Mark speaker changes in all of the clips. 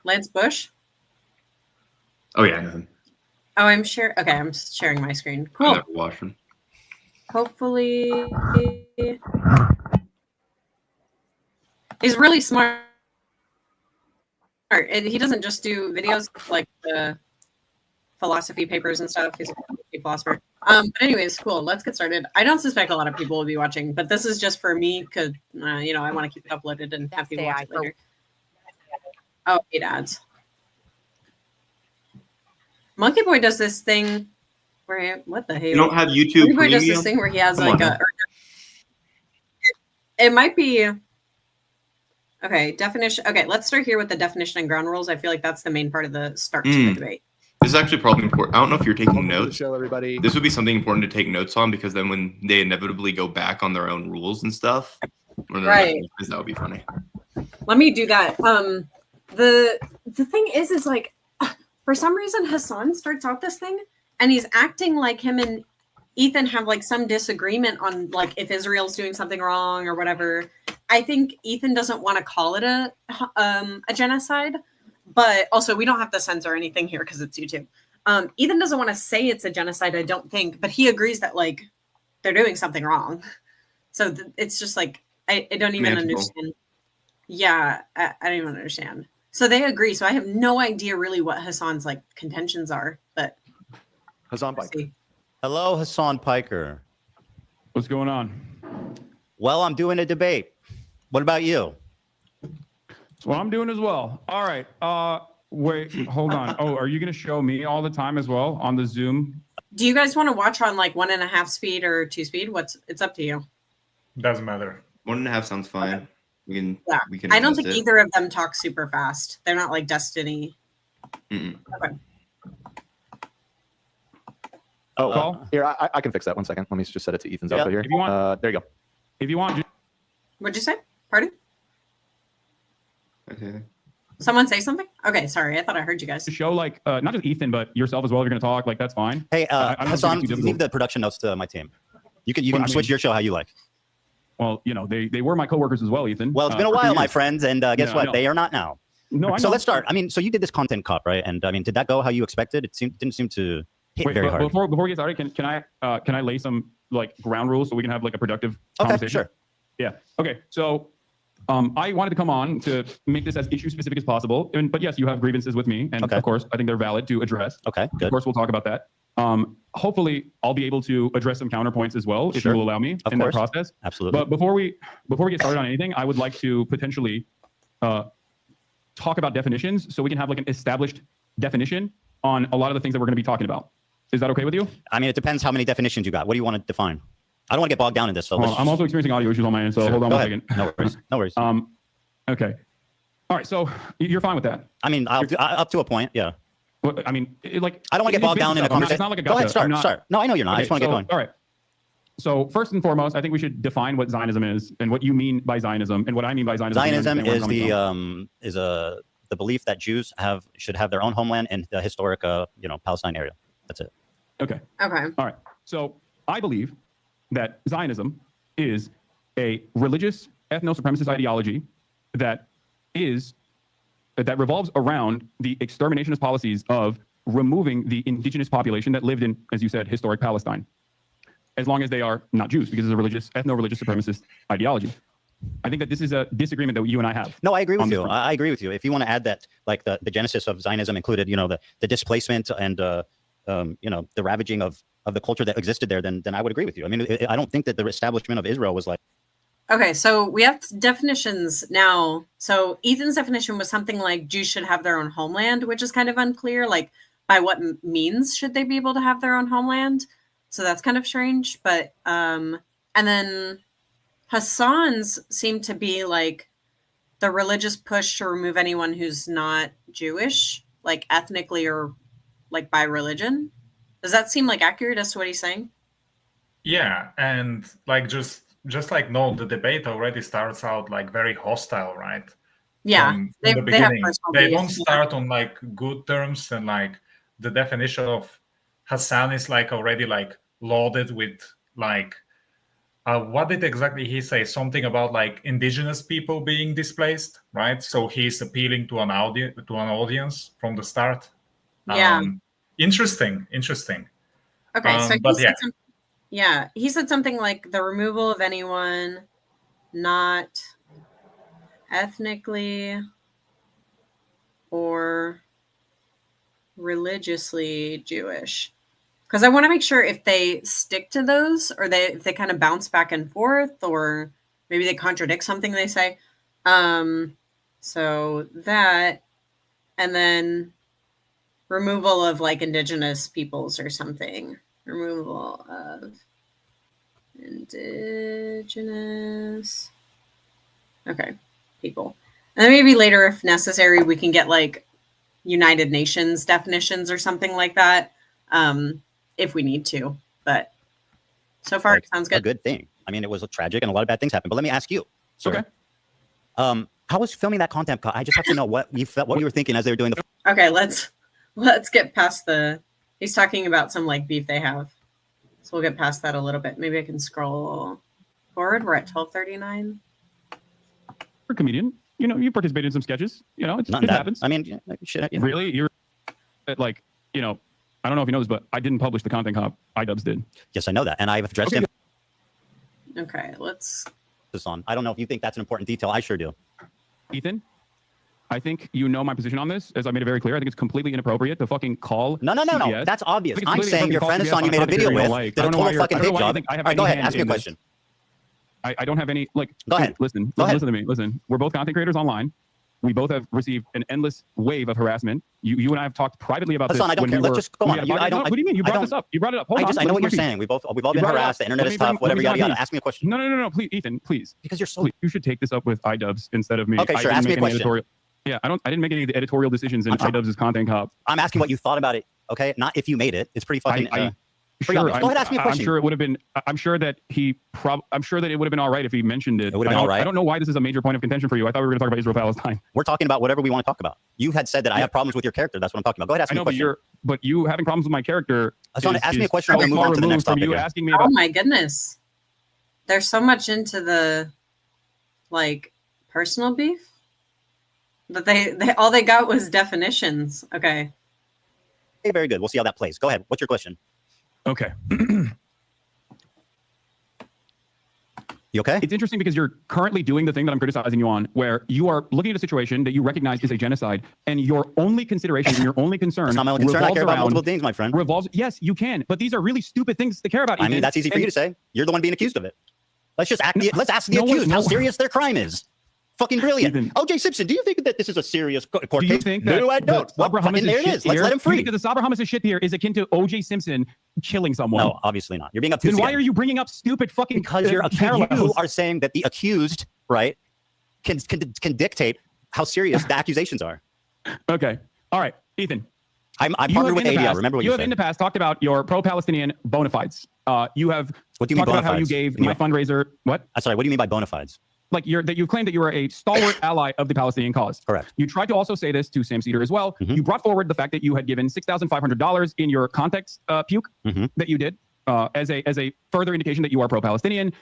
Speaker 1: Lance Bush?
Speaker 2: Oh yeah, nothing.
Speaker 1: Oh, I'm sure. Okay, I'm sharing my screen.
Speaker 2: I
Speaker 1: Cool.
Speaker 2: never watched him.
Speaker 1: Hopefully, he's really smart. And he doesn't just do videos like the philosophy papers and stuff. He's a philosopher. But anyways, cool. Let's get started. I don't suspect a lot of people will be watching, but this is just for me because I want to keep it uploaded and have people watch it later. Oh, 8 ads. Monkey Boy does this thing where what the hell?
Speaker 2: You don't have YouTube
Speaker 1: Monkey Boy does
Speaker 2: Premium?
Speaker 1: this thing where he has
Speaker 2: Come
Speaker 1: like
Speaker 2: on,
Speaker 1: it might be okay. Definition. Okay, let's start here with the definition and ground rules. I feel like that's the main part of the start to the debate.
Speaker 2: This is actually probably important. I don't know if you're taking notes.
Speaker 3: Show everybody.
Speaker 2: This would be something important to take notes on because then when they inevitably go back on their own rules and stuff,
Speaker 1: right?
Speaker 2: That would be funny.
Speaker 1: Let me do that. The thing is like for some reason Hasan starts out this thing and he's acting like him and Ethan have like some disagreement on like if Israel's doing something wrong or whatever. I think Ethan doesn't want to call it a genocide, but also we don't have to censor anything here because it's YouTube. Ethan doesn't want to say it's a genocide, I don't think, but he agrees that like they're doing something wrong. So it's just like I don't even understand. Yeah, I don't even understand. So they agree. So I have no idea really what Hasan's like contentions are, but
Speaker 3: Hasan Piker.
Speaker 4: Hello, Hasan Piker.
Speaker 5: What's going on?
Speaker 4: Well, I'm doing a debate. What about you?
Speaker 5: That's what I'm doing as well. All right. Wait, hold on. Oh, are you going to show me all the time as well on the Zoom?
Speaker 1: Do you guys want to watch on like 1.5 speed or 2 speed? It's up to you.
Speaker 6: Doesn't matter.
Speaker 2: 1.5 sounds fine. Okay. We can.
Speaker 1: I don't think either of them talk super fast. They're not like Destiny.
Speaker 2: Okay.
Speaker 3: Oh, here I can fix that. 1 second. Let me just set it to Ethan's output here.
Speaker 5: If you want,
Speaker 3: there you go.
Speaker 5: If you want.
Speaker 1: What'd you say? Pardon?
Speaker 2: Okay.
Speaker 1: Someone say something? Okay, sorry. I thought I heard you guys.
Speaker 5: Show like not just Ethan, but yourself as well. If you're going to talk, like that's fine.
Speaker 4: Hey, Hasan, leave the production notes to my team. You can switch your show how you like.
Speaker 5: Well, they were my coworkers as well, Ethan.
Speaker 4: Well, it's been a while, my friends, and guess what? They are not now.
Speaker 5: No,
Speaker 4: so let's start. I mean, so you did this content cop, right? And I mean, did that go how you expected? It didn't seem to hit very hard.
Speaker 5: Before we get started, can I lay some like ground rules so we can have like a productive conversation?
Speaker 4: Sure.
Speaker 5: Yeah. Okay. So I wanted to come on to make this as issue specific as possible. But yes, you have grievances with me, and of course, I think they're valid to address.
Speaker 4: Okay. Good.
Speaker 5: Of course, we'll talk about that. Hopefully, I'll be able to address some counterpoints as well, if you will allow me in that process.
Speaker 4: Absolutely.
Speaker 5: But before we get started on anything, I would like to potentially talk about definitions, so we can have like an established definition on a lot of the things that we're going to be talking about. Is that okay with you?
Speaker 4: I mean, it depends how many definitions you got. What do you want to define? I don't want to get bogged down in this. So
Speaker 5: I'm also experiencing audio issues on my end, so hold on one second.
Speaker 4: No worries. No worries.
Speaker 5: Okay. All right. So you're fine with that?
Speaker 4: I mean, up to a point, yeah.
Speaker 5: Well, I mean, I don't
Speaker 4: want to get bogged down in a conversation.
Speaker 5: It's not like a
Speaker 4: go ahead, start. No, I know you're not. I just want to get going.
Speaker 5: All right. So first and foremost, I think we should define what Zionism is and what you mean by Zionism and what I mean by Zionism.
Speaker 4: Zionism is the belief that Jews should have their own homeland in the historic Palestine area. That's it.
Speaker 5: Okay.
Speaker 1: Okay.
Speaker 5: All right. So I believe that Zionism is a religious ethno-supremacist ideology that revolves around the exterminationist policies of removing the indigenous population that lived in, as you said, historic Palestine, as long as they are not Jews, because it's a religious, ethno-religious supremacist ideology. I think that this is a disagreement that you and I have.
Speaker 4: No, I agree with you. I agree with you. If you want to add that, like the genesis of Zionism included, the displacement and the ravaging of the culture that existed there, then I would agree with you. I mean, I don't think that the establishment of Israel was like.
Speaker 1: Okay, so we have definitions now. So Ethan's definition was something like Jews should have their own homeland, which is kind of unclear. Like, by what means should they be able to have their own homeland? So that's kind of strange. But and then Hasan's seem to be like the religious push to remove anyone who's not Jewish, like ethnically or like by religion. Does that seem like accurate as to what he's saying?
Speaker 6: Yeah, and like just like the debate already starts out like very hostile, right?
Speaker 1: Yeah,
Speaker 6: From
Speaker 1: they
Speaker 6: the beginning. They don't
Speaker 1: beliefs,
Speaker 6: start on like good terms, and like the definition of Hasan is like already like loaded with like what did exactly he say? Something about like indigenous people being displaced, right? So he's appealing to an audience from the start.
Speaker 1: Yeah.
Speaker 6: Interesting.
Speaker 1: Okay, so he
Speaker 6: but
Speaker 1: said he said something like the removal of anyone not ethnically or religiously Jewish. Because I want to make sure if they stick to those, or if they kind of bounce back and forth, or maybe they contradict something they say. So that, and then removal of like indigenous peoples or something. Removal of indigenous, okay, people. And then maybe later, if necessary, we can get like United Nations definitions or something like that. If we need to, but so far
Speaker 4: Like,
Speaker 1: it sounds good.
Speaker 4: A good thing. I mean, it was tragic and a lot of bad things happened. But let me ask you, sir.
Speaker 5: Okay.
Speaker 4: How was filming that content? I just have to know what you were thinking as they were doing the.
Speaker 1: Okay, let's get past the. He's talking about some like beef they have, so we'll get past that a little bit. Maybe I can scroll forward. We're at 12:39.
Speaker 5: You're a comedian. You know, you participated in some sketches. You know, it happens.
Speaker 4: I mean, shit, you know.
Speaker 5: Really, you're like, you know, I don't know if you know this, but I didn't publish the content cop. iDubbbz did.
Speaker 4: Yes, I know that, and I've addressed him.
Speaker 1: Okay, let's.
Speaker 4: This on. I don't know if you think that's an important detail. I sure do.
Speaker 5: Ethan, I think you know my position on this, as I made it very clear. I think it's completely inappropriate to fucking call.
Speaker 4: No.
Speaker 5: CBS.
Speaker 4: That's obvious.
Speaker 5: I think it's
Speaker 4: I'm
Speaker 5: completely
Speaker 4: saying your friend
Speaker 5: inappropriate to
Speaker 4: Hasan, you made a video with,
Speaker 5: like.
Speaker 4: did a total fucking hate job.
Speaker 5: I have
Speaker 4: All right, go
Speaker 5: any
Speaker 4: ahead.
Speaker 5: hand
Speaker 4: Ask me a
Speaker 5: in this.
Speaker 4: question.
Speaker 5: I don't have any, like,
Speaker 4: Go ahead.
Speaker 5: Listen
Speaker 4: Go ahead.
Speaker 5: to me. Listen, we're both content creators online. We both have received an endless wave of harassment. You and I have talked privately about
Speaker 4: Hasan,
Speaker 5: this.
Speaker 4: I don't care. Let's just go on.
Speaker 5: What do you mean? You brought this up. You brought it up. Hold on.
Speaker 4: I know what you're saying. We've all been harassed. The internet is tough. Whatever. Yada yada. Ask me a question.
Speaker 5: No. Please, Ethan, please.
Speaker 4: Because you're so.
Speaker 5: Please, you should take this up with iDubbbz instead of me.
Speaker 4: Okay, sure. Ask me a question.
Speaker 5: Yeah, I didn't make any of the editorial decisions in iDubbbz's content cop.
Speaker 4: I'm asking what you thought about it. Okay, not if you made it. It's pretty fucking.
Speaker 5: Sure,
Speaker 4: go ahead, ask me a question.
Speaker 5: I'm sure it would have been. I'm sure that it would have been all right if he mentioned it.
Speaker 4: It would have been all right.
Speaker 5: I don't know why this is a major point of contention for you. I thought we were going to talk about Israel-Palestine.
Speaker 4: We're talking about whatever we want to talk about. You had said that I have problems with your character. That's what I'm talking about. Go ahead, ask me a question.
Speaker 5: But you having problems with my character.
Speaker 4: Ask me a question. I'm going to move on to the next topic.
Speaker 5: You asking me about.
Speaker 1: Oh my goodness, there's so much into the like personal beef that they all they got was definitions. Okay.
Speaker 4: Hey, very good. We'll see how that plays. Go ahead. What's your question?
Speaker 5: Okay.
Speaker 4: You okay?
Speaker 5: It's interesting because you're currently doing the thing that I'm criticizing you on, where you are looking at a situation that you recognize is a genocide, and your only consideration and your only concern.
Speaker 4: It's not my only concern. I care about multiple things, my friend.
Speaker 5: Yes, you can, but these are really stupid things to care about.
Speaker 4: I mean, that's easy for you to say. You're the one being accused of it. Let's just let's ask the accused how serious their crime is. Fucking brilliant.
Speaker 5: Ethan,
Speaker 4: O.J. Simpson, do you think that this is a serious court case?
Speaker 5: Do you think that
Speaker 4: no, I don't.
Speaker 5: Sabra Hummus'
Speaker 4: there it is. Let's let him free.
Speaker 5: Do you think that the Sabra Hummus' shit here is akin to O.J. Simpson killing someone?
Speaker 4: No, obviously not. You're being obtuse.
Speaker 5: Then why are you bringing up stupid fucking
Speaker 4: because you're
Speaker 5: parallels?
Speaker 4: You are saying that the accused, right, can dictate how serious the accusations are.
Speaker 5: Okay. All right, Ethan.
Speaker 4: I'm partnered with ADL. Remember what you said.
Speaker 5: You have in the past talked about your pro-Palestinian bona fides. You have
Speaker 4: what do you mean
Speaker 5: talked about how you gave my fundraiser. What?
Speaker 4: Sorry. What do you mean by bona fides?
Speaker 5: Like that you claimed that you were a stalwart ally of the Palestinian cause.
Speaker 4: Correct.
Speaker 5: You tried to also say this to Sam Cedar as well.
Speaker 4: Mm-hmm.
Speaker 5: You brought forward the fact that you had given $6,500 in your context puke that you did as a further indication that you are pro-Palestinian.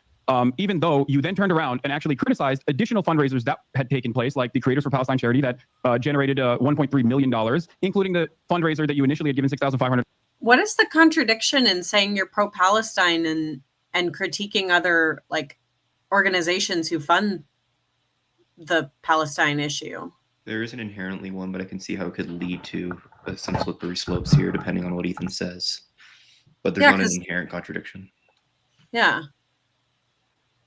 Speaker 5: Even though you then turned around and actually criticized additional fundraisers that had taken place, like the Creators for Palestine charity that generated $1.3 million, including the fundraiser that you initially had given $6,500.
Speaker 1: What is the contradiction in saying you're pro-Palestine and critiquing other like organizations who fund the Palestine issue?
Speaker 2: There isn't inherently one, but I can see how it could lead to some slippery slopes here, depending on what Ethan says. But there's not an inherent contradiction.
Speaker 1: Yeah.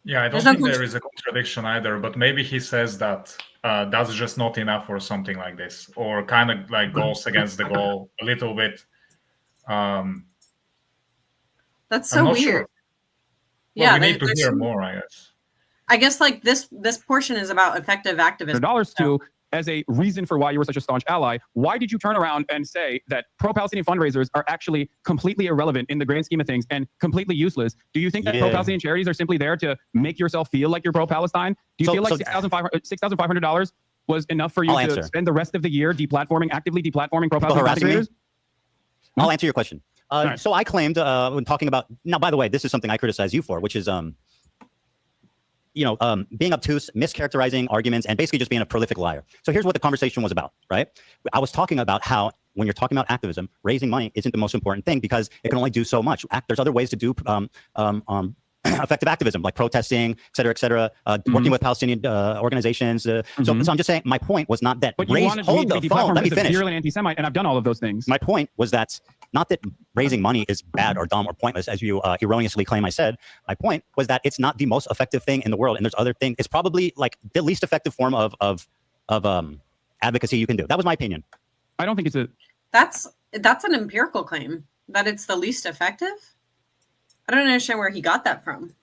Speaker 6: Yeah, I don't think there is a contradiction either, but maybe he says that that's just not enough or something like this, or kind of like goes against the goal a little bit.
Speaker 1: That's so weird.
Speaker 6: Sure.
Speaker 1: Yeah,
Speaker 6: we need to hear more, I guess.
Speaker 1: I guess like this portion is about effective activism.
Speaker 5: Dollars to as a reason for why you were such a staunch ally. Why did you turn around and say that pro-Palestinian fundraisers are actually completely irrelevant in the grand scheme of things and completely useless? Do you think that pro-Palestinian charities are simply there to make yourself feel like you're pro-Palestine? Do you feel like $6,500 was enough for you to spend the rest of the year actively deplatforming pro-Palestinian creators?
Speaker 4: I'll answer your question. So I claimed when talking about, now, by the way, this is something I criticize you for, which is being obtuse, mischaracterizing arguments, and basically just being a prolific liar. So here's what the conversation was about, right? I was talking about how when you're talking about activism, raising money isn't the most important thing because it can only do so much. There's other ways to do effective activism, like protesting, et cetera, working with Palestinian organizations. So I'm just saying, my point was not that.
Speaker 5: But you wanted me to be platformed as a virulent anti-Semite, and I've done all of those things.
Speaker 4: My point was that not that raising money is bad or dumb or pointless, as you erroneously claim I said. My point was that it's not the most effective thing in the world, and there's other things. It's probably like the least effective form of advocacy you can do. That was my opinion.
Speaker 5: I don't think it's a.
Speaker 1: That's an empirical claim that it's the least effective. I don't understand where he got that from.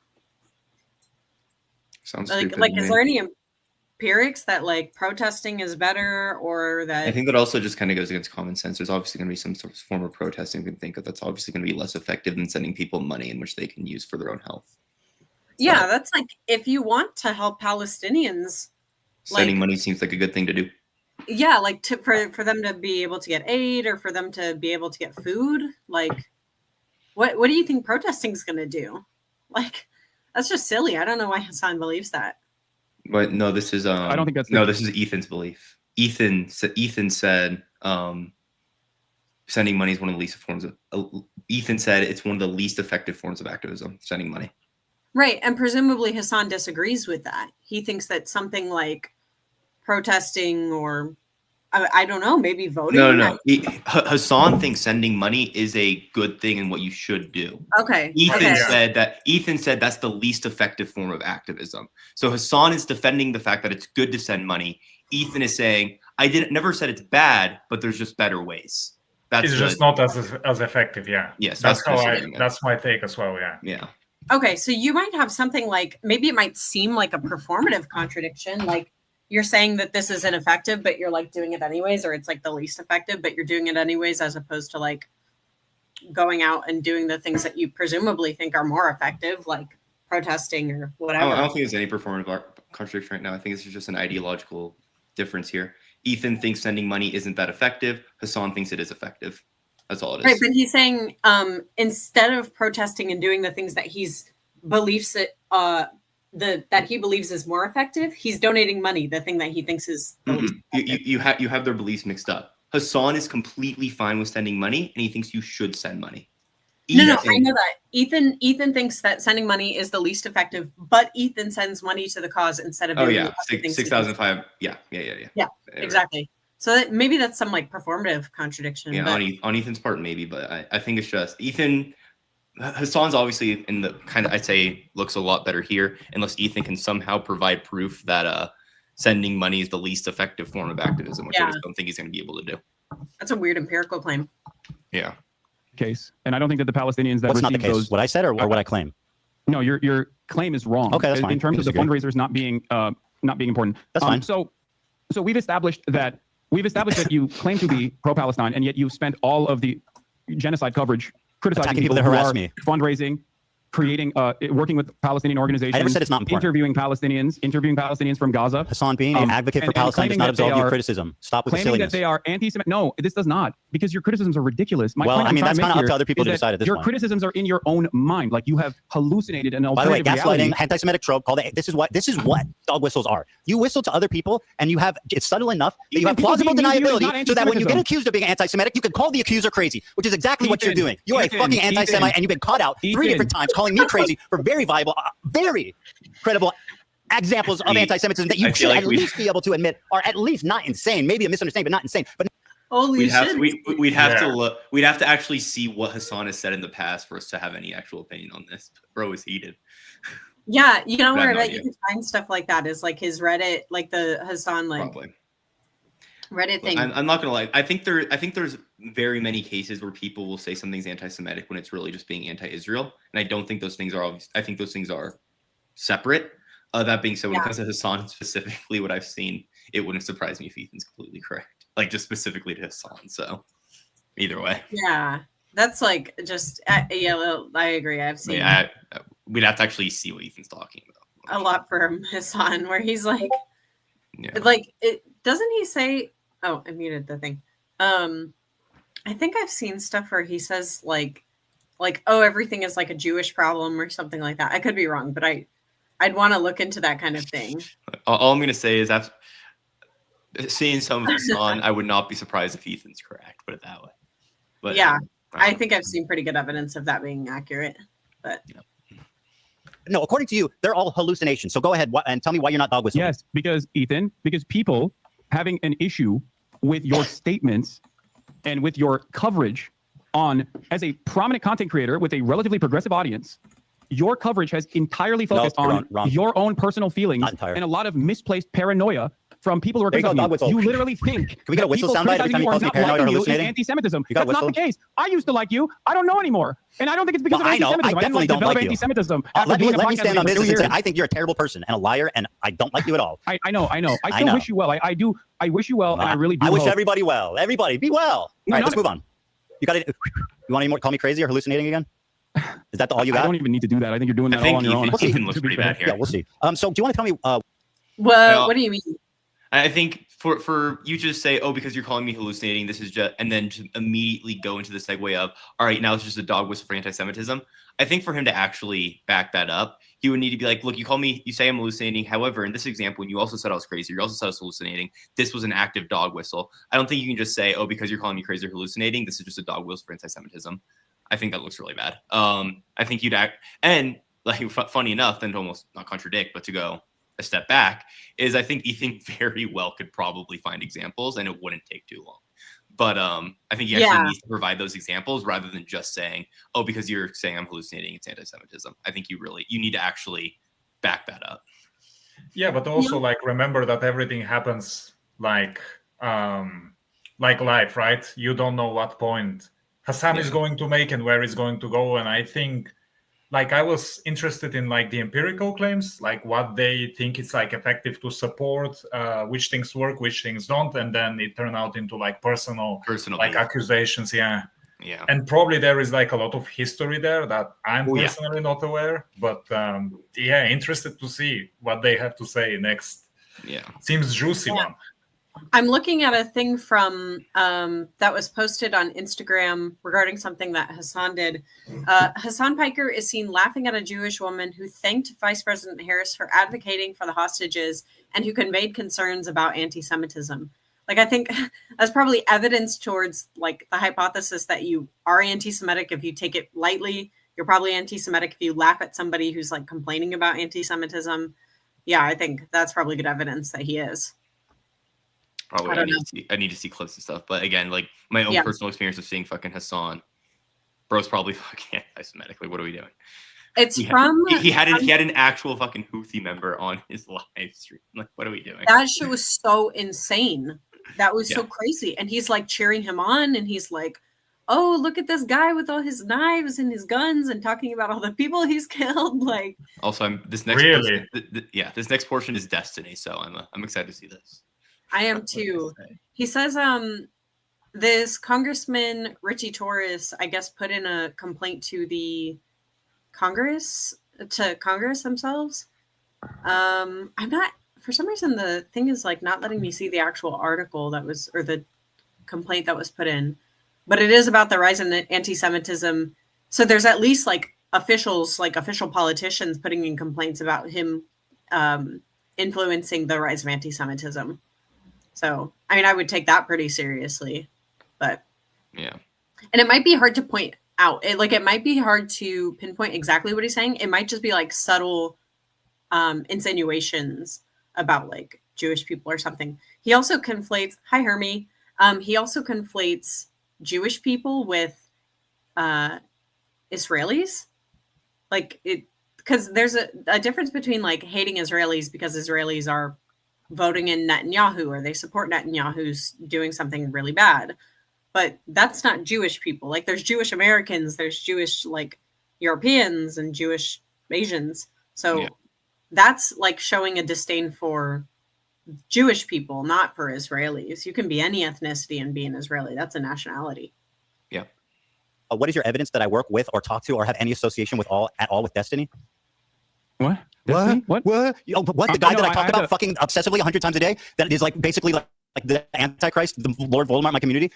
Speaker 2: Sounds
Speaker 1: like,
Speaker 2: stupid.
Speaker 1: Is there any empirics that like protesting is better, or that?
Speaker 2: I think that also just kind of goes against common sense. There's obviously going to be some sort of form of protesting we can think of that's obviously going to be less effective than sending people money in which they can use for their own health.
Speaker 1: Yeah, that's like if you want to help Palestinians,
Speaker 2: sending money seems like a good thing to do.
Speaker 1: Yeah, like for them to be able to get aid or for them to be able to get food. Like, what do you think protesting is going to do? Like, that's just silly. I don't know why Hasan believes that.
Speaker 2: But no, this is
Speaker 5: I don't think that's
Speaker 2: this is Ethan's belief. Ethan said sending money is one of the least forms of. Ethan said it's one of the least effective forms of activism, sending money.
Speaker 1: Right, and presumably Hasan disagrees with that. He thinks that something like protesting or I don't know, maybe voting.
Speaker 2: No. Hasan thinks sending money is a good thing and what you should do.
Speaker 1: Okay.
Speaker 2: Ethan said that's the least effective form of activism. So Hasan is defending the fact that it's good to send money. Ethan is saying never said it's bad, but there's just better ways.
Speaker 6: It's just not as effective. Yeah.
Speaker 2: Yes,
Speaker 6: that's my take as well. Yeah.
Speaker 2: Yeah.
Speaker 1: Okay, so you might have something like maybe it might seem like a performative contradiction, like you're saying that this is ineffective, but you're like doing it anyways, or it's like the least effective, but you're doing it anyways, as opposed to like going out and doing the things that you presumably think are more effective, like protesting or whatever.
Speaker 2: I don't think there's any performative contradiction right now. I think it's just an ideological difference here. Ethan thinks sending money isn't that effective. Hasan thinks it is effective. That's all it is.
Speaker 1: Right, but he's saying instead of protesting and doing the things that that he believes is more effective, he's donating money, the thing that he thinks is the least effective.
Speaker 2: You have their beliefs mixed up. Hasan is completely fine with sending money, and he thinks you should send money.
Speaker 1: No, I know that. Ethan thinks that sending money is the least effective, but Ethan sends money to the cause instead of doing
Speaker 2: 6,005. Yeah,
Speaker 1: exactly. So maybe that's some like performative contradiction.
Speaker 2: Yeah, on Ethan's part, maybe, but I think it's just Ethan. Hasan's obviously in the kind of, I'd say, looks a lot better here, unless Ethan can somehow provide proof that sending money is the least effective form of activism, which I just don't think he's going to be able to do.
Speaker 1: That's a weird empirical claim.
Speaker 2: Yeah.
Speaker 5: Case, and I don't think that the Palestinians that
Speaker 4: What's not the
Speaker 5: receive
Speaker 4: case?
Speaker 5: those.
Speaker 4: What I said or what I claim?
Speaker 5: No, your claim is wrong.
Speaker 4: Okay, that's fine.
Speaker 5: In terms of the fundraisers not being important.
Speaker 4: That's fine.
Speaker 5: So we've established that you claim to be pro-Palestine, and yet you've spent all of the genocide coverage criticizing people
Speaker 4: that
Speaker 5: who
Speaker 4: harass
Speaker 5: are
Speaker 4: me,
Speaker 5: fundraising, creating, working with Palestinian organizations.
Speaker 4: I never said it's not important.
Speaker 5: Interviewing Palestinians from Gaza.
Speaker 4: Hasan, being an advocate for Palestine does not absolve you of criticism. Stop with the
Speaker 5: claiming
Speaker 4: silliness.
Speaker 5: that they are anti-Semitic. No, this does not, because your criticisms are ridiculous.
Speaker 4: Well, I mean, that's kind of up to other people to decide at this
Speaker 5: your
Speaker 4: point.
Speaker 5: criticisms are in your own mind. Like you have hallucinated an alternative
Speaker 4: By the way, gaslighting,
Speaker 5: reality.
Speaker 4: anti-Semitic trope. This is what dog whistles are. You whistle to other people, and you have it's subtle enough that you have plausible deniability, so that when you get accused of being anti-Semitic, you can call the accuser crazy, which is exactly what you're doing. You are a fucking anti-Semite, and you've been caught out 3 different times calling me crazy for very viable, very credible examples of anti-Semitism that you should at least be able to admit are at least not insane. Maybe a misunderstanding, but not insane. But
Speaker 2: we'd have to look. We'd have to actually see what Hasan has said in the past for us to have any actual opinion on this. Bro is heated.
Speaker 1: Yeah, you know where you can find stuff like that is like his Reddit, like the Hasan
Speaker 2: Probably.
Speaker 1: Reddit thing.
Speaker 2: I'm not gonna lie. I think there's very many cases where people will say something's anti-Semitic when it's really just being anti-Israel, and I don't think those things are obvious. I think those things are separate. That being said, when it comes to Hasan specifically, what I've seen, it wouldn't surprise me if Ethan's completely correct. Like just specifically to Hasan. So either way.
Speaker 1: Yeah, that's like just I agree. I've seen.
Speaker 2: Yeah, we'd have to actually see what Ethan's talking about.
Speaker 1: A lot for Hasan, where he's like, doesn't he say? Oh, I muted the thing. I think I've seen stuff where he says like, oh, everything is like a Jewish problem or something like that. I could be wrong, but I'd want to look into that kind of thing.
Speaker 2: All I'm going to say is that seeing some of Hasan, I would not be surprised if Ethan's correct. Put it that way. But
Speaker 1: yeah, I think I've seen pretty good evidence of that being accurate. But
Speaker 4: no, according to you, they're all hallucinations. So go ahead and tell me why you're not dog whistling.
Speaker 5: Yes, because Ethan, because people having an issue with your statements and with your coverage on, as a prominent content creator with a relatively progressive audience, your coverage has entirely focused on your own personal feelings and a lot of misplaced paranoia from people who are criticizing you. You literally think
Speaker 4: Can we get a whistle soundbite every time you call me paranoid or hallucinating?
Speaker 5: Anti-Semitism. That's not the case. I used to like you. I don't know anymore. And I don't think it's because of anti-Semitism.
Speaker 4: I definitely don't like you.
Speaker 5: Anti-Semitism.
Speaker 4: Let me stand on business and say I think you're a terrible person and a liar, and I don't like you at all.
Speaker 5: I know. I still wish you well. I do. I wish you well, and I really do.
Speaker 4: I wish everybody well. Everybody, be well. All right, let's move on. You got it. You want any more? Call me crazy or hallucinating again? Is that all you got?
Speaker 5: I don't even need to do that. I think you're doing that all on your own.
Speaker 2: Ethan looks pretty bad here.
Speaker 4: Yeah, we'll see. So do you want to tell me?
Speaker 1: Well, what do you mean?
Speaker 2: I think for you to just say, oh, because you're calling me hallucinating, this is just, and then to immediately go into the segue of, all right, now it's just a dog whistle for anti-Semitism. I think for him to actually back that up, he would need to be like, look, you say I'm hallucinating. However, in this example, when you also said I was crazy, you also said I was hallucinating. This was an active dog whistle. I don't think you can just say, oh, because you're calling me crazy or hallucinating, this is just a dog whistle for anti-Semitism. I think that looks really bad. I think you'd act, and like funny enough, then to almost not contradict, but to go a step back, is I think Ethan very well could probably find examples and it wouldn't take too long. But I think he actually needs to provide those examples rather than just saying, oh, because you're saying I'm hallucinating, it's anti-Semitism. I think you need to actually back that up.
Speaker 6: Yeah, but also like remember that everything happens like life, right? You don't know what point Hasan is going to make and where he's going to go. And I think like I was interested in like the empirical claims, like what they think is like effective to support, which things work, which things don't, and then it turned out into like personal like accusations. Yeah. And probably there is like a lot of history there that I'm personally not aware, but interested to see what they have to say next.
Speaker 2: Yeah,
Speaker 6: seems juicy one.
Speaker 1: I'm looking at a thing from that was posted on Instagram regarding something that Hasan did. Hasan Piker is seen laughing at a Jewish woman who thanked Vice President Harris for advocating for the hostages and who conveyed concerns about anti-Semitism. Like, I think that's probably evidence towards like the hypothesis that you are anti-Semitic. If you take it lightly, you're probably anti-Semitic. If you laugh at somebody who's like complaining about anti-Semitism, yeah, I think that's probably good evidence that he is.
Speaker 2: Probably I need to see clips and stuff. But again, like my own personal experience of seeing fucking Hasan, bro's probably fucking anti-Semitic. Like, what are we doing?
Speaker 1: It's
Speaker 2: he had an actual fucking Houthi member on his live stream. Like, what are we doing?
Speaker 1: That shit was so insane. That was so crazy. And he's like cheering him on, and he's like, oh, look at this guy with all his knives and his guns and talking about all the people he's killed. Like,
Speaker 2: also, this next this next portion is destiny. So I'm excited to see this.
Speaker 1: I am too. He says this Congressman Richie Torres, I guess, put in a complaint to the Congress themselves. I'm not, for some reason the thing is like not letting me see the actual article that was, or the complaint that was put in, but it is about the rise in anti-Semitism. So there's at least like officials, like official politicians putting in complaints about him influencing the rise of anti-Semitism. So, I mean, I would take that pretty seriously, but
Speaker 2: yeah.
Speaker 1: And it might be hard to point out. It might be hard to pinpoint exactly what he's saying. It might just be like subtle insinuations about like Jewish people or something. He also conflates, hi Hermie. He also conflates Jewish people with Israelis. Like because there's a difference between like hating Israelis because Israelis are voting in Netanyahu or they support Netanyahu's doing something really bad. But that's not Jewish people. Like there's Jewish Americans, there's Jewish like Europeans and Jewish Asians. So that's like showing a disdain for Jewish people, not for Israelis. You can be any ethnicity and be an Israeli. That's a nationality.
Speaker 2: Yeah.
Speaker 4: What is your evidence that I work with or talk to or have any association with at all with Destiny?
Speaker 5: What?
Speaker 4: What? What? The guy that I talk about fucking obsessively 100 times a day that is like basically like the Antichrist, the Lord Voldemort in my community?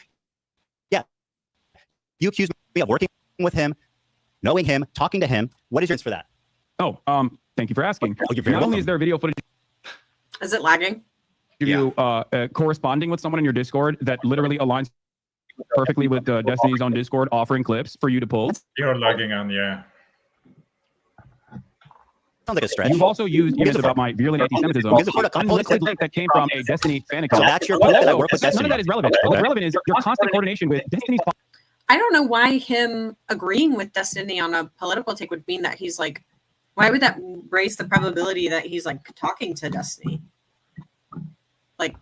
Speaker 4: Yeah. You accuse me of working with him, knowing him, talking to him. What is your evidence for that?
Speaker 5: Thank you for asking.
Speaker 4: Oh, you're very
Speaker 5: Not only
Speaker 4: welcome.
Speaker 5: is there video footage
Speaker 1: Is it lagging?
Speaker 5: of you corresponding with someone in your Discord that literally aligns perfectly with Destiny's on Discord offering clips for you to pull.
Speaker 6: You're lagging on, yeah.
Speaker 4: Sounds like a stretch.
Speaker 5: You've also used
Speaker 4: Here's
Speaker 5: images
Speaker 4: a
Speaker 5: about my virulent anti-Semitism.
Speaker 4: Here's a part of-
Speaker 5: Unlisted link that came from a Destiny fan account.
Speaker 4: So that's your point that I work with
Speaker 5: None
Speaker 4: Destiny.
Speaker 5: of that is relevant. What's relevant is your constant coordination with Destiny's.
Speaker 1: I don't know why him agreeing with Destiny on a political take would mean that he's like, why would that raise the probability that he's like talking to Destiny? Like,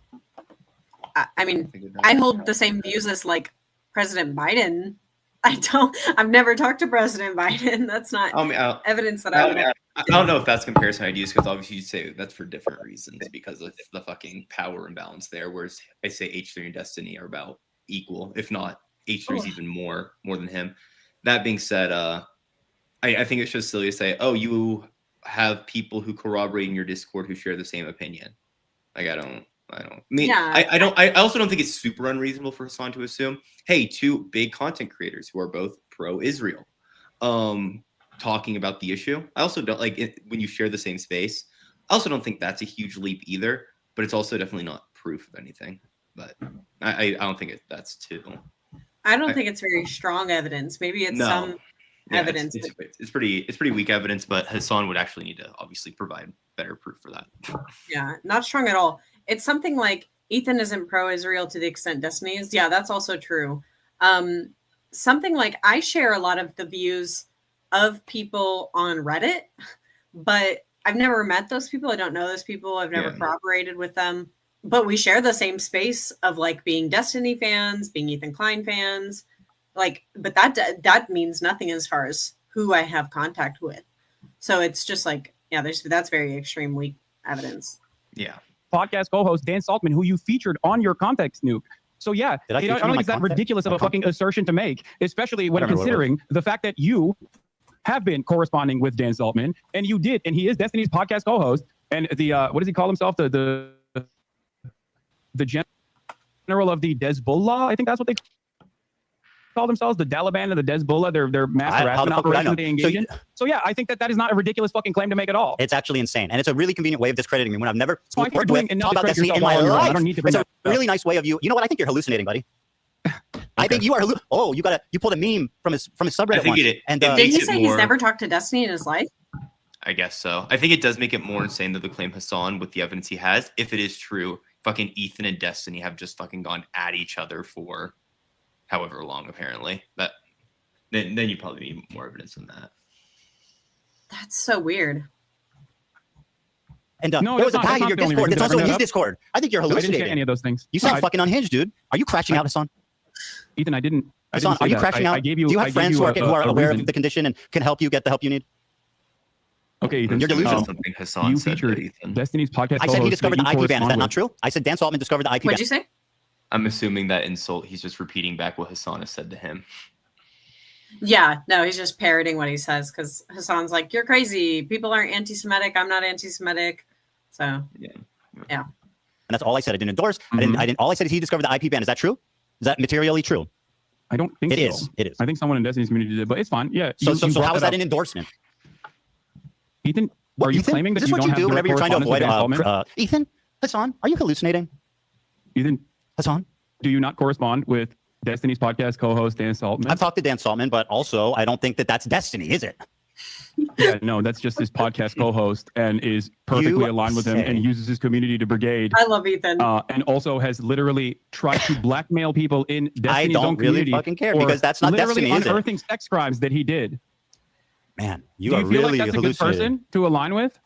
Speaker 1: I mean, I hold the same views as like President Biden. I've never talked to President Biden. That's not evidence that I would.
Speaker 2: I don't know if that's comparison ideas, because obviously you'd say that's for different reasons because of the fucking power imbalance there. Whereas I say H3 and Destiny are about equal, if not H3 is even more than him. That being said, I think it's just silly to say, oh, you have people who corroborate in your Discord who share the same opinion. Like I also don't think it's super unreasonable for Hasan to assume, hey, two big content creators who are both pro-Israel, talking about the issue. I also don't like it when you share the same space. I also don't think that's a huge leap either, but it's also definitely not proof of anything. But I don't think that's too.
Speaker 1: I don't think it's very strong evidence. Maybe it's some evidence.
Speaker 2: It's pretty weak evidence, but Hasan would actually need to obviously provide better proof for that.
Speaker 1: Yeah, not strong at all. It's something like Ethan isn't pro-Israel to the extent Destiny is. Yeah, that's also true. Something like I share a lot of the views of people on Reddit, but I've never met those people. I don't know those people. I've never cooperated with them. But we share the same space of like being Destiny fans, being Ethan Klein fans. Like, but that means nothing as far as who I have contact with. So it's just like, yeah, that's very extreme weak evidence.
Speaker 2: Yeah.
Speaker 5: Podcast co-host Dan Saltman, who you featured on your context nuke. So yeah, I don't think it's that ridiculous of a fucking assertion to make, especially when considering the fact that you have been corresponding with Dan Saltman, and you did, and he is Destiny's podcast co-host, and the what does he call himself? The general of the Hezbollah, I think that's what they call themselves, the Taliban and the Hezbollah. They're mass harassment operations they engage in. So yeah, I think that is not a ridiculous fucking claim to make at all.
Speaker 4: It's actually insane, and it's a really convenient way of discrediting me when I've never worked with
Speaker 5: talk
Speaker 4: about Destiny in my life.
Speaker 5: I don't need to bring
Speaker 4: it's a really nice way of you. You know what? I think you're hallucinating, buddy. I think you are. You pulled a meme from his subreddit.
Speaker 1: Did he say he's never talked to Destiny in his life?
Speaker 2: I guess so. I think it does make it more insane that the claim Hasan, with the evidence he has, if it is true, fucking Ethan and Destiny have just fucking gone at each other for however long, apparently. Then you probably need more evidence than that.
Speaker 1: That's so weird.
Speaker 4: And there was a guy in your Discord that's also in his Discord. I think you're hallucinating.
Speaker 5: I didn't say any of those things.
Speaker 4: You sound fucking unhinged, dude. Are you crashing out, Hasan?
Speaker 5: Hasan, I didn't.
Speaker 4: Hasan, are you crashing out? Do you have friends who are aware of the condition and can help you get the help you need?
Speaker 5: Okay, Ethan.
Speaker 4: You're delusional.
Speaker 5: You featured Destiny's podcast.
Speaker 4: I said he discovered the IP ban. Is that not true? I said Dan Saltman discovered the IP ban.
Speaker 1: What'd you say?
Speaker 2: I'm assuming that insult, he's just repeating back what Hasan has said to him.
Speaker 1: Yeah, no, he's just parroting what he says because Hasan's like, you're crazy. People aren't anti-Semitic. I'm not anti-Semitic. So, yeah.
Speaker 4: And that's all I said. I didn't endorse. Mm-hmm. I didn't. All I said is he discovered the IP ban. Is that true? Is that materially true?
Speaker 5: I don't think
Speaker 4: it
Speaker 5: so.
Speaker 4: It is.
Speaker 5: I think someone in Destiny's community did, but it's fine. Yeah.
Speaker 4: So how is that an endorsement?
Speaker 5: Ethan, are you claiming that you don't have
Speaker 4: do whenever you're trying to avoid
Speaker 5: Ethan?
Speaker 4: Hasan, are you hallucinating?
Speaker 5: Ethan,
Speaker 4: Hasan,
Speaker 5: do you not correspond with Destiny's podcast co-host Dan Saltman?
Speaker 4: I've talked to Dan Saltman, but also I don't think that's Destiny, is it?
Speaker 5: Yeah, no, that's just his podcast co-host and is perfectly aligned with him and uses his community to brigade.
Speaker 1: I love Ethan.
Speaker 5: And also has literally tried to blackmail people in Destiny's own community.
Speaker 4: I don't really fucking care because that's not Destiny, is it?
Speaker 5: Unearthing sex crimes that he did.
Speaker 4: Man,
Speaker 5: do you feel like that's a good person to align with?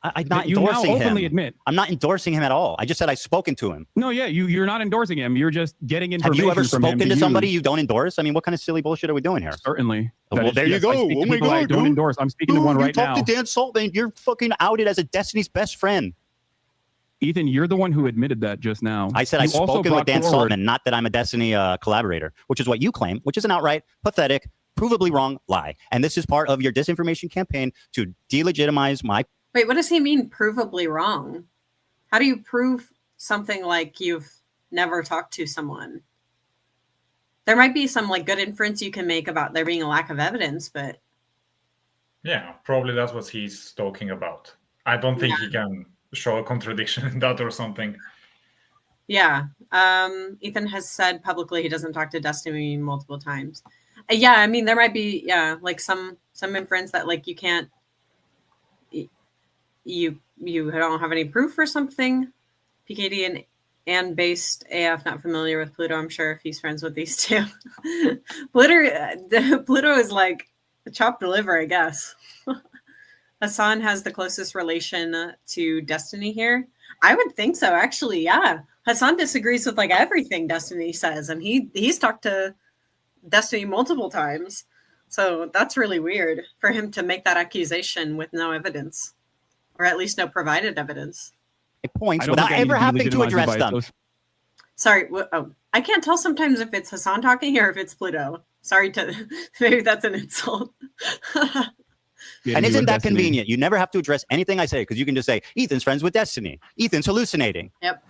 Speaker 4: I'm not endorsing him.
Speaker 5: Openly admit.
Speaker 4: I'm not endorsing him at all. I just said I've spoken to him.
Speaker 5: No, yeah, you're not endorsing him. You're just getting information.
Speaker 4: Have you ever
Speaker 5: from him
Speaker 4: spoken to somebody you don't endorse? I mean, what kind of silly bullshit are we doing here?
Speaker 5: Certainly.
Speaker 4: Well, there you go.
Speaker 5: Oh my God, I don't endorse. I'm speaking to one right now.
Speaker 4: You talk to Dan Saltman. You're fucking outed as a Destiny's best friend.
Speaker 5: Ethan, you're the one who admitted that just now.
Speaker 4: I said I've spoken with Dan Saltman, not that I'm a Destiny collaborator, which is what you claim, which is an outright pathetic, provably wrong lie. And this is part of your disinformation campaign to delegitimize my...
Speaker 1: Wait, what does he mean provably wrong? How do you prove something like you've never talked to someone? There might be some like good inference you can make about there being a lack of evidence, but
Speaker 6: Yeah, probably that's what he's talking about. I don't think he can show a contradiction in that or something.
Speaker 1: Yeah. Ethan has said publicly he doesn't talk to Destiny multiple times. Yeah, I mean, there might be, like some inference that like you can't, you don't have any proof or something. PkD and based AF, not familiar with Pluto. I'm sure if he's friends with these two. Pluto is like a chopped liver, I guess. Hasan has the closest relation to Destiny here. I would think so, actually. Yeah, Hasan disagrees with like everything Destiny says, and he's talked to Destiny multiple times. So that's really weird for him to make that accusation with no evidence, or at least no provided evidence.
Speaker 4: Points without ever having to address them.
Speaker 1: Sorry, I can't tell sometimes if it's Hasan talking or if it's Pluto. Sorry maybe that's an insult.
Speaker 4: And isn't that convenient? You never have to address anything I say because you can just say, Ethan's friends with Destiny. Ethan's hallucinating.
Speaker 1: Yep.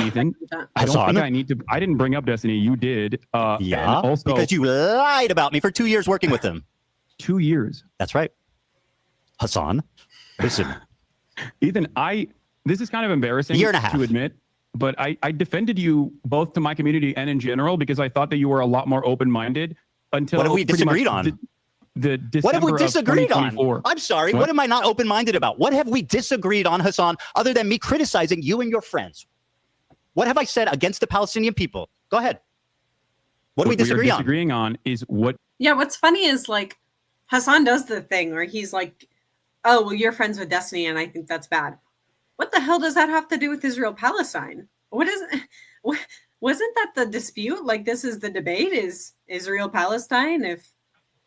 Speaker 5: Ethan, I don't think I need to. I didn't bring up Destiny. You did.
Speaker 4: Yeah,
Speaker 5: also,
Speaker 4: because you lied about me for 2 years working with him.
Speaker 5: 2 years.
Speaker 4: That's right. Hasan, listen.
Speaker 5: Ethan, this is kind of embarrassing to admit, but I defended you both to my community and in general because I thought that you were a lot more open-minded until
Speaker 4: what have we disagreed on?
Speaker 5: The December
Speaker 4: what have we disagreed on? I'm sorry. What am I not open-minded about? What have we disagreed on, Hasan, other than me criticizing you and your friends? What have I said against the Palestinian people? Go ahead. What do we disagree on?
Speaker 5: Disagreeing on is what.
Speaker 1: Yeah, what's funny is like Hasan does the thing where he's like, "Oh, well, you're friends with Destiny, and I think that's bad." What the hell does that have to do with Israel-Palestine? Wasn't that the dispute? Like, this is the debate: is Israel-Palestine?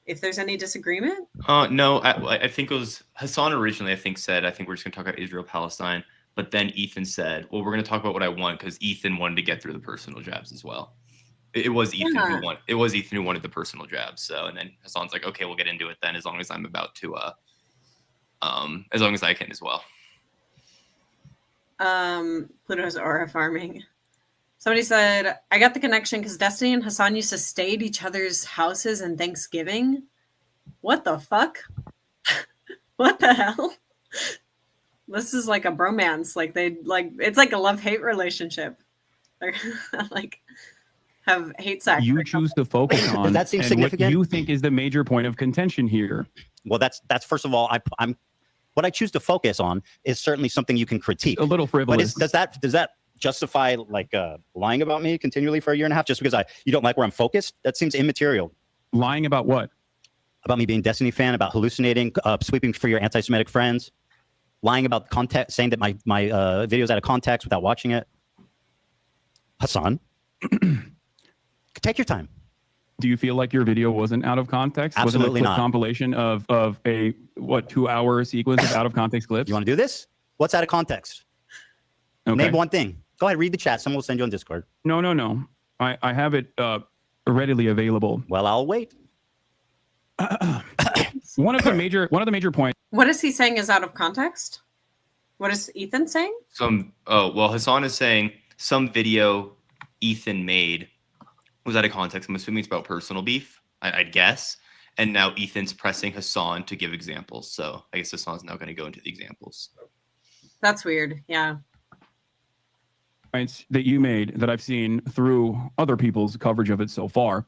Speaker 1: If there's any disagreement?
Speaker 2: No, I think it was Hasan originally. I think said, I think we're just going to talk about Israel-Palestine. But then Ethan said, well, we're going to talk about what I want because Ethan wanted to get through the personal jabs as well. It was Ethan who won. It was Ethan who wanted the personal jabs. So, and then Hasan's like, okay, we'll get into it then, as long as I'm about to, as long as I can as well.
Speaker 1: Pluto's aura farming. Somebody said, I got the connection because Destiny and Hasan used to stay at each other's houses in Thanksgiving. What the fuck? What the hell? This is like a bromance. Like it's like a love-hate relationship. They're like have hate sex.
Speaker 5: You choose to focus on
Speaker 4: that seems significant?
Speaker 5: What you think is the major point of contention here.
Speaker 4: Well, that's first of all, I'm what I choose to focus on is certainly something you can critique.
Speaker 5: A little frivolous.
Speaker 4: But does that justify like lying about me continually for a year and a half just because you don't like where I'm focused? That seems immaterial.
Speaker 5: Lying about what?
Speaker 4: About me being a Destiny fan, about hallucinating, sweeping for your anti-Semitic friends, lying about context, saying that my video's out of context without watching it. Hasan, take your time.
Speaker 5: Do you feel like your video wasn't out of context?
Speaker 4: Absolutely
Speaker 5: wasn't a
Speaker 4: not.
Speaker 5: Compilation of a 2-hour sequence of out of context clips?
Speaker 4: You want to do this? What's out of context?
Speaker 5: Okay.
Speaker 4: Name one thing. Go ahead, read the chat. Someone will send you on Discord.
Speaker 5: No. I have it readily available.
Speaker 4: Well, I'll wait.
Speaker 5: One of the major points.
Speaker 1: What is he saying is out of context? What is Ethan saying?
Speaker 2: Hasan is saying some video Ethan made was out of context. I'm assuming it's about personal beef, I'd guess. And now Ethan's pressing Hasan to give examples. So I guess Hasan's now going to go into the examples.
Speaker 1: That's weird. Yeah.
Speaker 5: Points that you made that I've seen through other people's coverage of it so far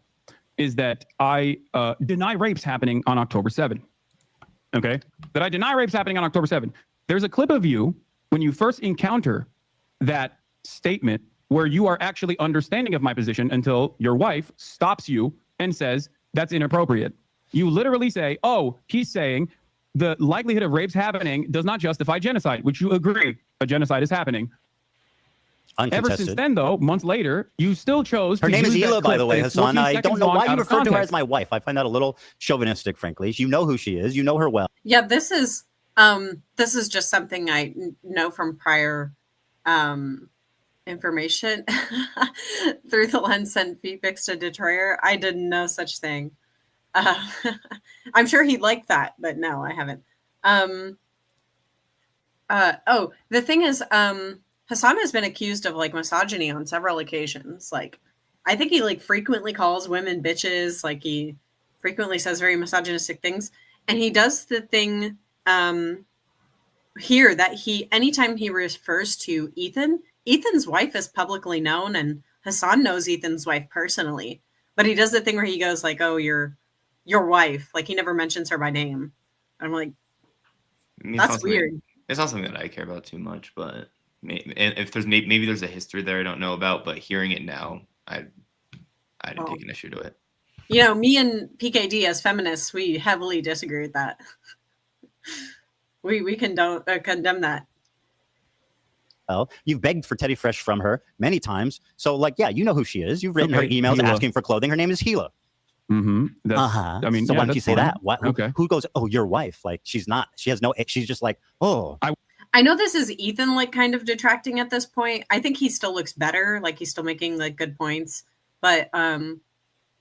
Speaker 5: is that I deny rapes happening on October 7. Okay? That I deny rapes happening on October 7. There's a clip of you when you first encounter that statement where you are actually understanding of my position until your wife stops you and says, that's inappropriate. You literally say, oh, he's saying the likelihood of rapes happening does not justify genocide, which you agree a genocide is happening. Ever since then, though, months later, you still chose
Speaker 4: Her
Speaker 5: to
Speaker 4: name is
Speaker 5: use that
Speaker 4: Hila, by the way,
Speaker 5: clip
Speaker 4: Hasan. I don't know why you refer to her as
Speaker 5: my.
Speaker 4: my wife. I find that a little chauvinistic, frankly. You know who she is. You know her well.
Speaker 1: Yeah, this is just something I know from prior information through the lens sent feedbacks to Detroiter. I did no such thing. I'm sure he'd like that, but no, I haven't. The thing is, Hasan has been accused of like misogyny on several occasions. Like, I think he like frequently calls women bitches. Like, he frequently says very misogynistic things. And he does the thing here that anytime he refers to Ethan's wife is publicly known, and Hasan knows Ethan's wife personally. But he does the thing where he goes like, "Oh, your wife." Like he never mentions her by name. I'm like, that's weird.
Speaker 2: It's not something that I care about too much, but if maybe there's a history there I don't know about, but hearing it now, I didn't take an issue to it.
Speaker 1: You know, me and PkD as feminists, we heavily disagree with that. we condemn that.
Speaker 4: Well, you've begged for Teddy Fresh from her many times. So, like, yeah, you know who she is. You've written her emails
Speaker 5: Hila.
Speaker 4: asking for clothing. Her name is Hila.
Speaker 5: Mm-hmm.
Speaker 4: I mean, so why don't you say
Speaker 5: fine.
Speaker 4: that? What,
Speaker 5: okay.
Speaker 4: Who goes, oh, your wife? Like, she's not. She has no. She's just like, oh.
Speaker 1: I know this is Ethan, like, kind of detracting at this point. I think he still looks better. Like, he's still making, like, good points. But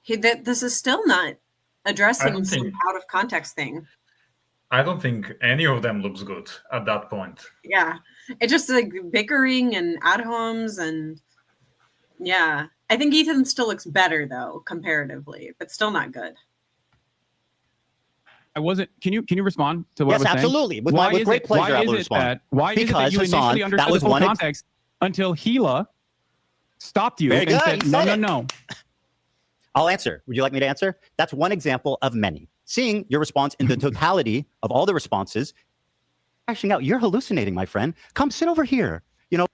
Speaker 1: this is still not addressing some out of context thing.
Speaker 6: I don't think any of them looks good at that point.
Speaker 1: Yeah. It's just like bickering and ad homs, and yeah. I think Ethan still looks better though, comparatively, but still not good.
Speaker 5: I wasn't. Can you respond to what I was
Speaker 4: yes,
Speaker 5: saying?
Speaker 4: absolutely. With great pleasure, I will respond.
Speaker 5: Why is it that you initially understood the full context until Hila stopped you and said, no.
Speaker 4: I'll answer. Would you like me to answer? That's one example of many. Seeing your response in the totality of all the responses, crashing out. You're hallucinating, my friend. Come sit over here. You know,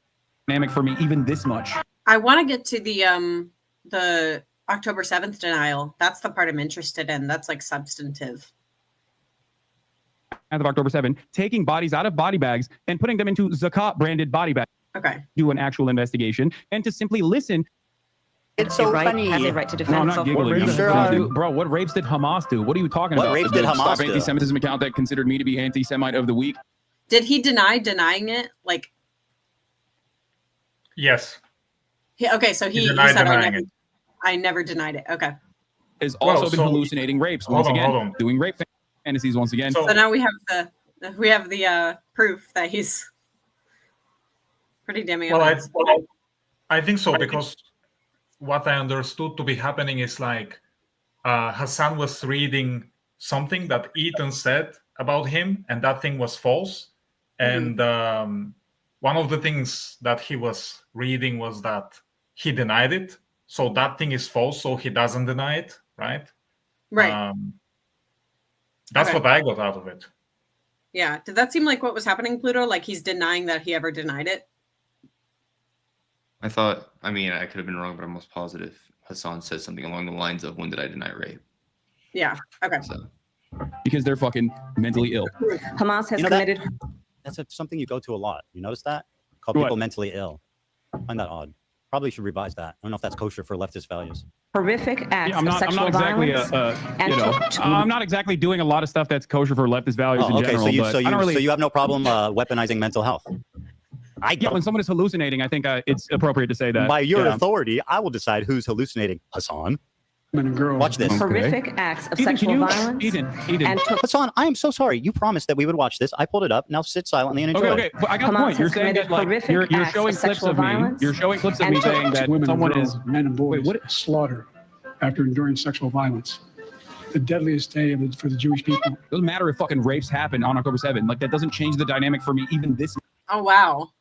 Speaker 5: dynamic for me even this much.
Speaker 1: I want to get to the October 7th denial. That's the part I'm interested in. That's like substantive.
Speaker 5: As of October 7th, taking bodies out of body bags and putting them into Zakat branded body bags.
Speaker 1: Okay.
Speaker 5: Do an actual investigation and to simply listen.
Speaker 4: It's so funny.
Speaker 7: Has a right to defend
Speaker 5: no, I'm not
Speaker 7: himself.
Speaker 5: giggling. Bro, what rapes did Hamas do? What are you talking about?
Speaker 4: What rapes did Hamas do?
Speaker 5: Anti-Semitism account that considered me to be anti-Semite of the week.
Speaker 1: Did he deny denying it? Like,
Speaker 6: yes.
Speaker 1: Okay, so he said I never denied it. Okay.
Speaker 5: Has also been hallucinating rapes once again, doing rape fantasies once again.
Speaker 1: So now we have the proof that he's pretty damning.
Speaker 6: Well, I think so, because what I understood to be happening is like Hasan was reading something that Ethan said about him, and that thing was false. And one of the things that he was reading was that he denied it. So that thing is false, so he doesn't deny it, right?
Speaker 1: Right.
Speaker 6: That's what I got out of it.
Speaker 1: Yeah. Did that seem like what was happening, Pluto? Like he's denying that he ever denied it?
Speaker 2: I thought, I mean, I could have been wrong, but I'm almost positive Hasan says something along the lines of, when did I deny rape?
Speaker 1: Yeah. Okay.
Speaker 2: So.
Speaker 5: Because they're fucking mentally ill.
Speaker 7: Hamas has committed.
Speaker 4: That's something you go to a lot. You notice that? Call people mentally ill. I find that odd. Probably should revise that. I don't know if that's kosher for leftist values.
Speaker 7: Horrific acts
Speaker 5: of sexual violence. I'm not exactly doing a lot of stuff that's kosher for leftist values in general.
Speaker 4: So you have no problem weaponizing mental health.
Speaker 5: When someone is hallucinating, I think it's appropriate to say that.
Speaker 4: By your authority, I will decide who's hallucinating. Hasan. Watch this.
Speaker 7: Horrific acts of sexual violence.
Speaker 5: Eden.
Speaker 4: Hasan, I am so sorry. You promised that we would watch this. I pulled it up. Now sit silently and enjoy
Speaker 5: it. Okay, but I got a point. You're saying that like you're showing clips of me. You're showing clips of me saying that someone is
Speaker 8: men and boys slaughtered after enduring sexual violence. The deadliest day for the Jewish people.
Speaker 5: It doesn't matter if fucking rapes happen on October 7th. Like that doesn't change the dynamic for me even this.
Speaker 1: Oh wow.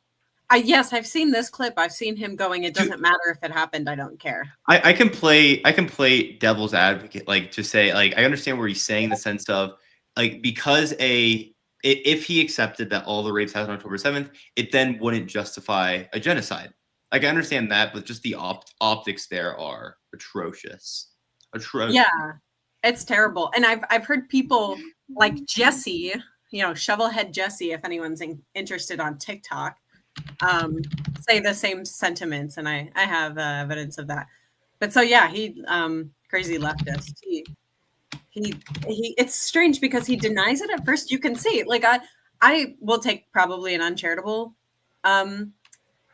Speaker 1: Yes, I've seen this clip. I've seen him going, it doesn't matter if it happened. I don't care.
Speaker 2: I can play devil's advocate, like to say, like, I understand where he's saying, the sense of like, because if he accepted that all the rapes happened on October 7th, it then wouldn't justify a genocide. Like, I understand that, but just the optics there are atrocious.
Speaker 1: Yeah, it's terrible. And I've heard people like Jesse, Shovelhead Jesse, if anyone's interested on TikTok, say the same sentiments, and I have evidence of that. But so yeah, he crazy leftist. He it's strange because he denies it at first. You can see, like, I will take probably an uncharitable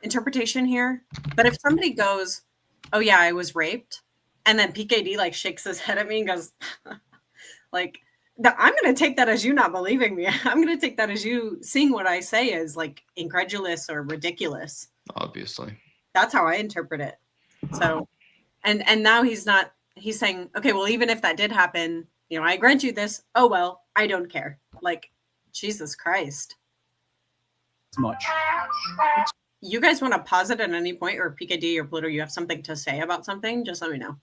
Speaker 1: interpretation here, but if somebody goes, "Oh yeah, I was raped," and then PkD like shakes his head at me and goes, like, I'm going to take that as you not believing me. I'm going to take that as you seeing what I say as like incredulous or ridiculous.
Speaker 2: Obviously.
Speaker 1: That's how I interpret it. So, and now he's saying, okay, well, even if that did happen, I grant you this. Oh, well, I don't care. Like, Jesus Christ.
Speaker 5: Much.
Speaker 1: You guys want to pause it at any point, or PkD or Pluto, you have something to say about something? Just let me know.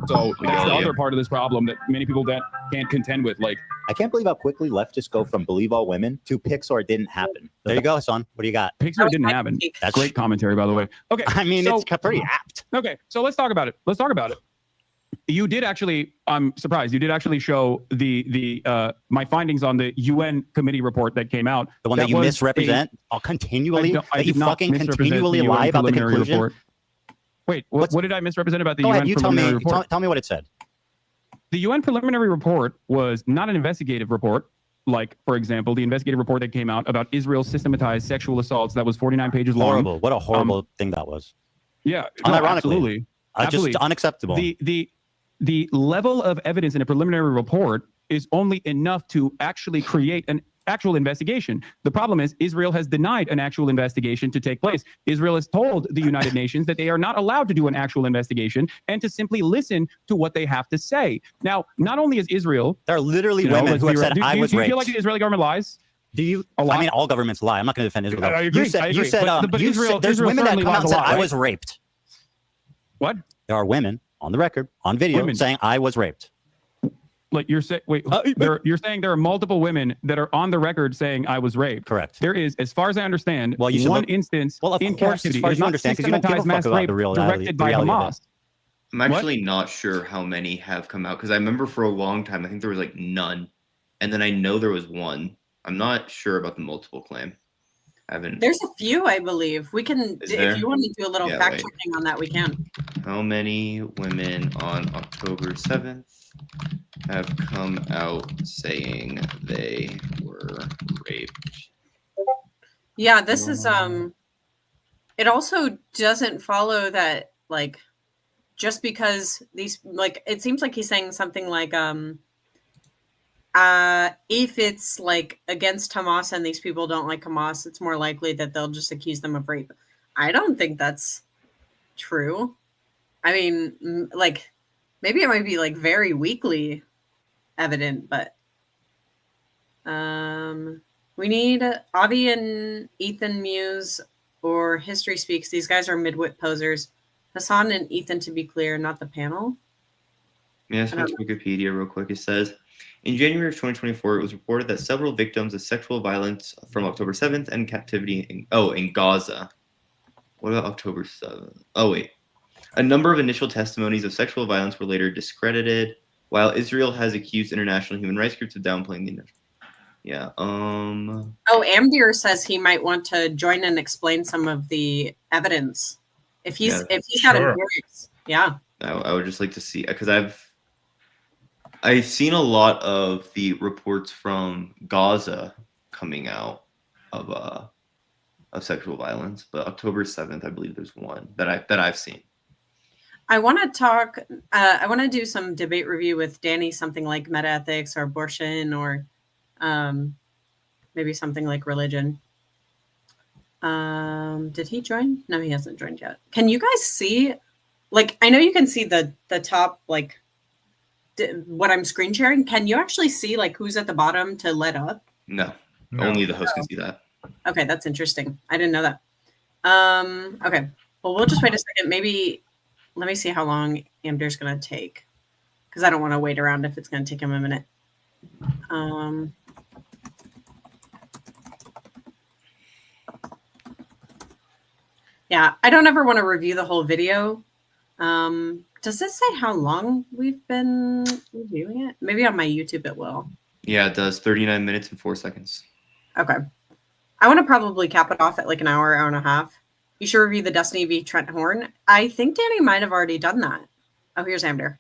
Speaker 5: So that's the other part of this problem that many people that can't contend with. Like,
Speaker 4: I can't believe how quickly leftists go from believe all women to Pixar didn't happen. There you go, Hasan. What do you got?
Speaker 5: Pixar didn't happen. That's great commentary, by the way. Okay.
Speaker 4: I mean,
Speaker 5: so,
Speaker 4: it's pretty apt.
Speaker 5: Okay. So let's talk about it. You did actually, I'm surprised, you did actually show my findings on the UN committee report that came out.
Speaker 4: The one that you misrepresent continually, that you fucking continually lie about the conclusion.
Speaker 5: Report. Wait, what did I misrepresent about the UN
Speaker 4: you
Speaker 5: preliminary report?
Speaker 4: Tell me what it said.
Speaker 5: The UN preliminary report was not an investigative report. Like, for example, the investigative report that came out about Israel's systematized sexual assaults that was 49 pages long.
Speaker 4: Horrible. What a horrible thing that was.
Speaker 5: Yeah.
Speaker 4: Unironically.
Speaker 5: Absolutely.
Speaker 4: Just unacceptable.
Speaker 5: The level of evidence in a preliminary report is only enough to actually create an actual investigation. The problem is Israel has denied an actual investigation to take place. Israel has told the United Nations that they are not allowed to do an actual investigation and to simply listen to what they have to say. Now, not only is Israel...
Speaker 4: There are literally women who have said, I was raped.
Speaker 5: Do you feel like the Israeli government lies?
Speaker 4: Do you? I mean, all governments lie. I'm not going to defend Israel.
Speaker 5: I agree.
Speaker 4: You said there's women that come out and said, I was raped.
Speaker 5: What?
Speaker 4: There are women on the record, on video, saying I was raped.
Speaker 5: Like you're saying, you're saying there are multiple women that are on the record saying I was raped.
Speaker 4: Correct.
Speaker 5: There is, as far as I understand, instance
Speaker 4: in captivity.
Speaker 5: As far as you understand, because you don't give a fuck about the real directed by Hamas.
Speaker 2: I'm actually not sure how many have come out, because I remember for a long time I think there was like none, and then I know there was one. I'm not sure about the multiple claim.
Speaker 1: There's a few, I believe. We can, if you want to do a little fact checking on that, we can.
Speaker 2: How many women on October 7th have come out saying they were raped?
Speaker 1: Yeah, this is it also doesn't follow that, like, just because these, like, it seems like he's saying something like if it's like against Hamas and these people don't like Hamas, it's more likely that they'll just accuse them of rape. I don't think that's true. I mean, like, maybe it might be like very weakly evident, but we need Avi and Ethan Muse or History Speaks. These guys are midwit posers. Hasan and Ethan, to be clear, not the panel.
Speaker 2: Yeah, so Wikipedia real quick. It says, in January of 2024, it was reported that several victims of sexual violence from October 7th and captivity in Gaza. What about October 7th? Oh, wait. A number of initial testimonies of sexual violence were later discredited, while Israel has accused international human rights groups of downplaying the initial. Yeah.
Speaker 1: Oh, Amdir says he might want to join and explain some of the evidence. If he's got a yeah.
Speaker 2: I would just like to see, because I've seen a lot of the reports from Gaza coming out of sexual violence, but October 7th, I believe there's one that I've seen.
Speaker 1: I want to talk. I want to do some debate review with Danny, something like metaethics or abortion, or maybe something like religion. Did he join? No, he hasn't joined yet. Can you guys see? Like, I know you can see the top, like, what I'm screen sharing. Can you actually see like who's at the bottom to let up?
Speaker 2: No. Only the host can see that.
Speaker 1: Okay, that's interesting. I didn't know that. Okay, well, we'll just wait a second. Maybe let me see how long Amdir's going to take, because I don't want to wait around if it's going to take him a minute. Yeah, I don't ever want to review the whole video. Does it say how long we've been reviewing it? Maybe on my YouTube it will.
Speaker 2: Yeah, it does. 39 minutes and 4 seconds.
Speaker 1: Okay. I want to probably cap it off at like an hour, hour and a half. You should review the Destiny v. Trent Horn. I think Danny might have already done that. Oh, here's Amdir.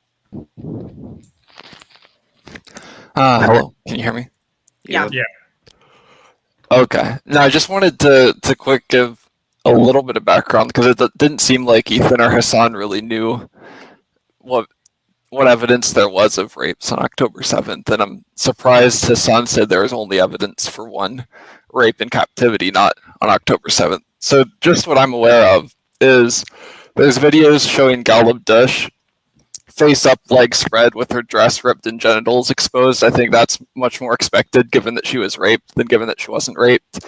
Speaker 9: Hello. Can you hear me?
Speaker 1: Yeah.
Speaker 9: Okay. No, I just wanted to quick give a little bit of background, because it didn't seem like Ethan or Hasan really knew what evidence there was of rapes on October 7th, and I'm surprised Hasan said there was only evidence for one rape in captivity, not on October 7th. So just what I'm aware of is there's videos showing Galeb Dush face up, legs spread, with her dress ripped and genitals exposed. I think that's much more expected given that she was raped than given that she wasn't raped.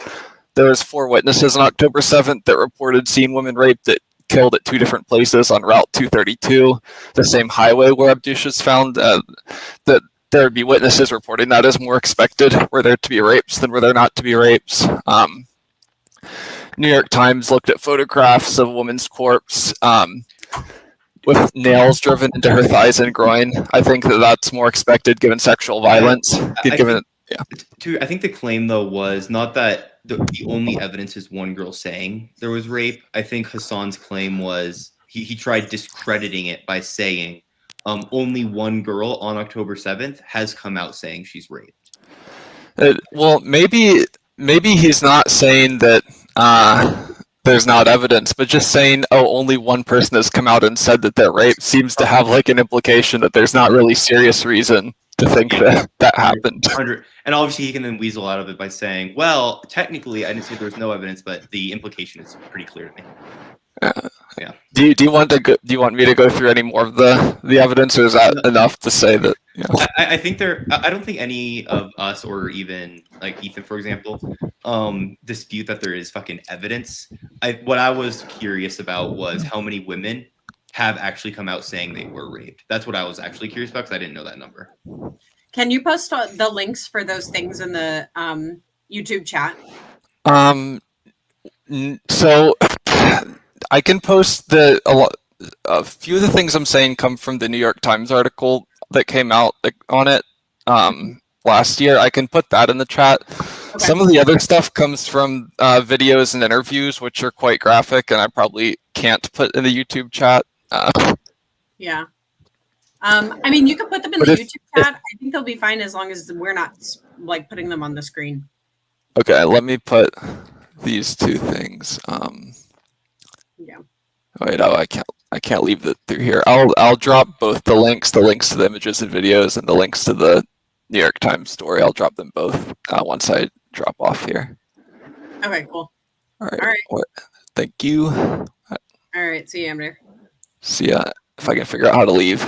Speaker 9: There was 4 witnesses on October 7th that reported seeing women raped killed at 2 different places on Route 232, the same highway where Abdush was found. That there would be witnesses reporting that as more expected, were there to be rapes than were there not to be rapes. New York Times looked at photographs of a woman's corpse with nails driven into her thighs and groin. I think that that's more expected given sexual violence.
Speaker 2: I think the claim, though, was not that the only evidence is one girl saying there was rape. I think Hasan's claim was he tried discrediting it by saying only one girl on October 7th has come out saying she's raped.
Speaker 9: Well, maybe he's not saying that there's not evidence, but just saying, oh, only one person has come out and said that they're raped seems to have like an implication that there's not really serious reason to think that happened.
Speaker 2: And obviously he can then weasel out of it by saying, well, technically I didn't say there was no evidence, but the implication is pretty clear to me. Yeah.
Speaker 9: Do you want me to go through any more of the evidence, or is that enough to say that? Yeah.
Speaker 2: I think I don't think any of us, or even like Ethan, for example, dispute that there is fucking evidence. What I was curious about was how many women have actually come out saying they were raped. That's what I was actually curious about, because I didn't know that number.
Speaker 1: Can you post the links for those things in the YouTube chat?
Speaker 9: So I can post a few of the things I'm saying come from the New York Times article that came out on it last year. I can put that in the chat. Okay. Some of the other stuff comes from videos and interviews, which are quite graphic, and I probably can't put in the YouTube chat.
Speaker 1: Yeah. I mean, you can put them in the YouTube chat. I think they'll be fine as long as we're not like putting them on the screen.
Speaker 9: Okay, let me put these 2 things.
Speaker 1: Yeah.
Speaker 9: Wait, oh, I can't leave it through here. I'll drop both the links to the images and videos, and the links to the New York Times story. I'll drop them both once I drop off here.
Speaker 1: Okay, cool.
Speaker 9: All right. Thank you.
Speaker 1: All right. See you, Amber.
Speaker 9: See ya. If I can figure out how to leave.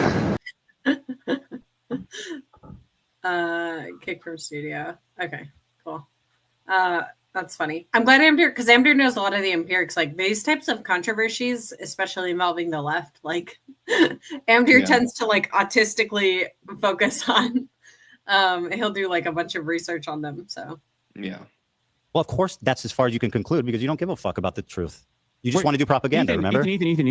Speaker 1: Kick from studio. Okay, cool. That's funny. I'm glad Amber, because Amber knows a lot of the empirics. Like these types of controversies, especially involving the left, like Amber tends to like autistically focus on. He'll do like a bunch of research on them. So
Speaker 2: yeah.
Speaker 4: Well, of course, that's as far as you can conclude, because you don't give a fuck about the truth. You just want to do propaganda, remember?
Speaker 5: Ethan.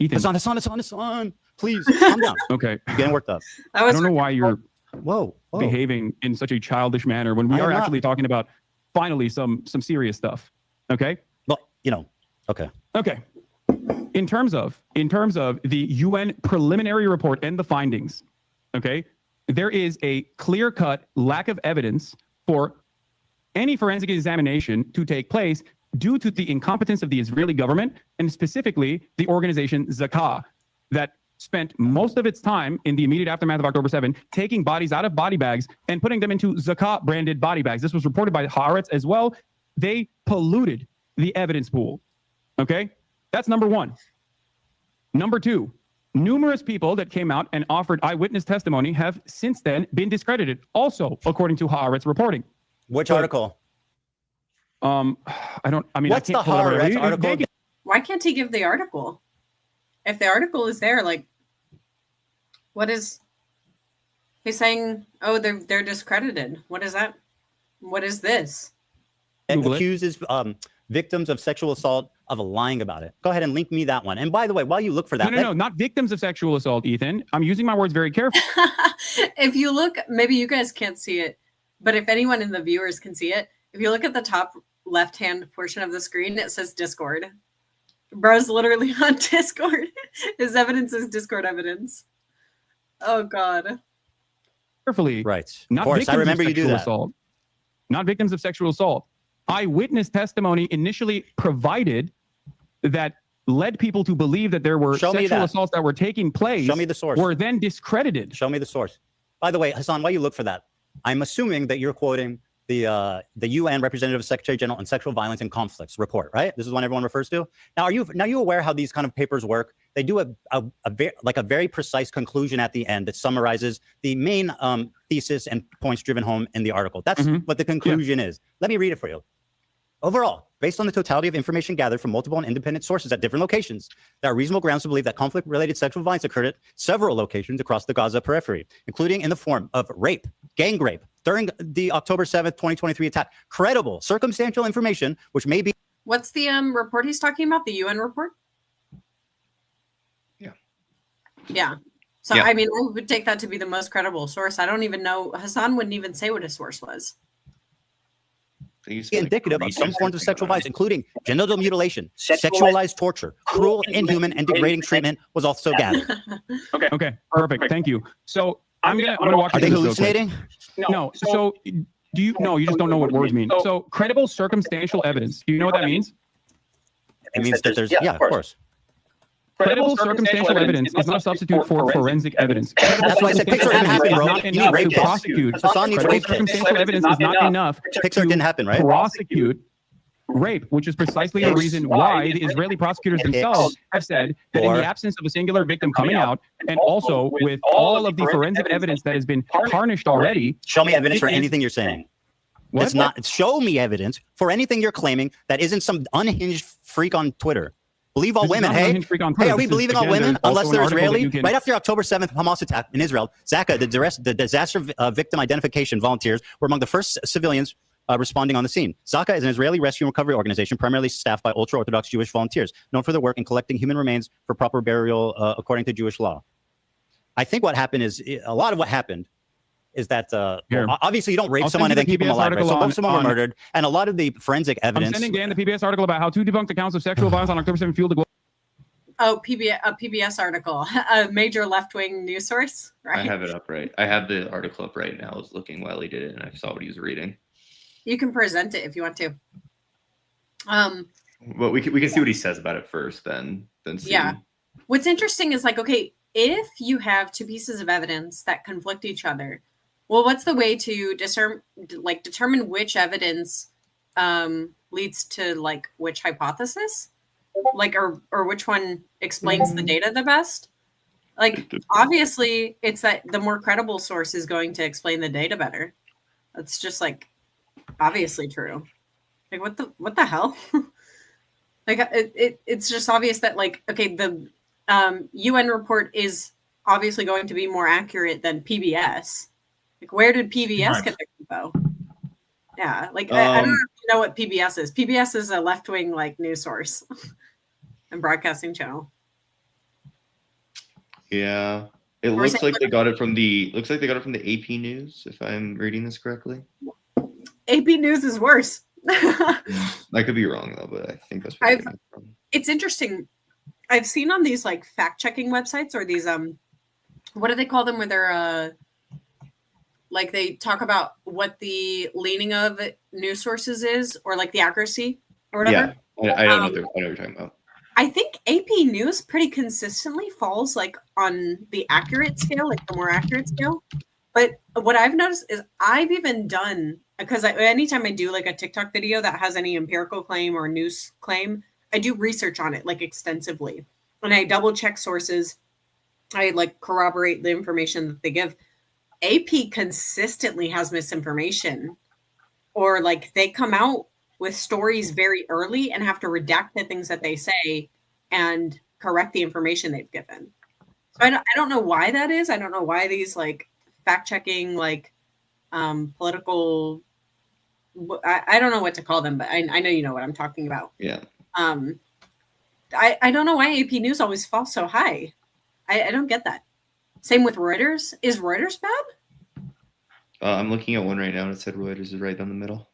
Speaker 4: Hasan, please calm down.
Speaker 5: Okay.
Speaker 4: You're getting worked up.
Speaker 5: I don't know why you're
Speaker 4: whoa.
Speaker 5: behaving in such a childish manner when we are actually talking about finally some serious stuff. Okay.
Speaker 4: Well, okay.
Speaker 5: Okay. In terms of the UN preliminary report and the findings, okay, there is a clear-cut lack of evidence for any forensic examination to take place due to the incompetence of the Israeli government, and specifically the organization Zakah, that spent most of its time in the immediate aftermath of October 7 taking bodies out of body bags and putting them into Zakah branded body bags. This was reported by Haaretz as well. They polluted the evidence pool. Okay, that's number 1. Number 2, numerous people that came out and offered eyewitness testimony have since then been discredited, also according to Haaretz reporting.
Speaker 4: Which article?
Speaker 5: What's
Speaker 4: the Haaretz article?
Speaker 1: Why can't he give the article? If the article is there, like, what is he's saying? Oh, they're discredited. What is that? What is this?
Speaker 4: It accuses victims of sexual assault of lying about it. Go ahead and link me that one. And by the way, while you look for that,
Speaker 5: no, not victims of sexual assault, Ethan. I'm using my words very carefully.
Speaker 1: If you look, maybe you guys can't see it, but if anyone in the viewers can see it, if you look at the top left-hand portion of the screen, it says Discord. Bro's literally on Discord. His evidence is Discord evidence. Oh God.
Speaker 5: Carefully.
Speaker 4: Right.
Speaker 5: Not
Speaker 4: of course, I remember you do that.
Speaker 5: Assault. Not victims of sexual assault. Eyewitness testimony initially provided that led people to believe that there were sexual assaults that were taking place.
Speaker 4: Show me the source.
Speaker 5: Were then discredited.
Speaker 4: Show me the source. By the way, Hasan, while you look for that, I'm assuming that you're quoting the UN Representative Secretary General on Sexual Violence and Conflicts report, right? This is one everyone refers to. Now, are you aware how these kind of papers work? they do a very precise conclusion at the end that summarizes the main thesis and points driven home in the article. That's what the conclusion is. Let me read it for you. Overall, based on the totality of information gathered from multiple and independent sources at different locations, there are reasonable grounds to believe that conflict-related sexual violence occurred at several locations across the Gaza periphery, including in the form of rape, gang rape, during the October 7th, 2023 attack. Credible, circumstantial information, which may be...
Speaker 1: What's the report he's talking about? The UN report? Yeah. So, I mean, I would take that to be the most credible source. I don't even know. Hasan wouldn't even say what his source was.
Speaker 4: Indicative of some forms of sexual violence, including genital mutilation, sexualized torture, cruel, inhuman, and degrading treatment was also gathered.
Speaker 5: Okay, perfect. Thank you. So I'm gonna walk you
Speaker 4: through this. Are they hallucinating?
Speaker 5: No. So do you? No, you just don't know what words mean. So credible circumstantial evidence. Do you know what that means?
Speaker 4: It means that there's of course.
Speaker 5: Credible circumstantial evidence is not a substitute for forensic evidence.
Speaker 4: That's why I said Pixar didn't happen, bro. You need rape
Speaker 5: to prosecute. Credible circumstantial evidence is not enough.
Speaker 4: Pixar didn't happen, right?
Speaker 5: Prosecute rape, which is precisely the reason why the Israeli prosecutors themselves have said that in the absence of a singular victim coming out, and also with all of the forensic evidence that has been tarnished already.
Speaker 4: Show me evidence for anything you're saying. It's not. Show me evidence for anything you're claiming that isn't some unhinged freak on Twitter. Believe all women, hey? Hey, are we believing all women unless they're Israeli? Right after October 7th Hamas attack in Israel, Zaka, the disaster victim identification volunteers, were among the first civilians responding on the scene. Zaka is an Israeli rescue and recovery organization primarily staffed by ultra-Orthodox Jewish volunteers, known for their work in collecting human remains for proper burial according to Jewish law. I think what happened is, a lot of what happened is that obviously you don't rape someone and then keep them alive, right? So most of them were murdered, and a lot of the forensic evidence.
Speaker 5: I'm sending Dan the PBS article about how two debunked accounts of sexual violence on October 7th fueled the global.
Speaker 1: Oh, a PBS article, a major left-wing news source, right?
Speaker 2: I have it up right. I have the article up right now. I was looking while he did it, and I saw what he was reading.
Speaker 1: You can present it if you want to.
Speaker 2: Well, we can see what he says about it first, then see.
Speaker 1: Yeah. What's interesting is like, okay, if you have two pieces of evidence that conflict each other, well, what's the way to determine which evidence leads to like which hypothesis, like or which one explains the data the best? Like obviously, it's that the more credible source is going to explain the data better. That's just like obviously true. Like what the hell? Like it's just obvious that like okay, the UN report is obviously going to be more accurate than PBS. Like, where did PBS get their info? Yeah, like I don't know what PBS is. PBS is a left-wing like news source and broadcasting channel.
Speaker 2: Yeah, it looks like they got it from the AP News, if I'm reading this correctly.
Speaker 1: AP News is worse.
Speaker 2: I could be wrong though, but I think that's where
Speaker 1: it's interesting. I've seen on these like fact-checking websites or these what do they call them where they're like they talk about what the leaning of news sources is or like the accuracy or whatever.
Speaker 2: Yeah, I don't know what you're talking about.
Speaker 1: I think AP News pretty consistently falls like on the accurate scale, like the more accurate scale. But what I've noticed is I've even done, because anytime I do like a TikTok video that has any empirical claim or news claim, I do research on it like extensively. And I double check sources. I like corroborate the information that they give. AP consistently has misinformation, or like they come out with stories very early and have to redact the things that they say and correct the information they've given. So I don't know why that is. I don't know why these like fact checking, like political, I don't know what to call them, but I know you know what I'm talking about.
Speaker 2: Yeah.
Speaker 1: I don't know why AP News always falls so high. I don't get that. Same with Reuters. Is Reuters bad?
Speaker 2: I'm looking at one right now and it said Reuters is right down the middle.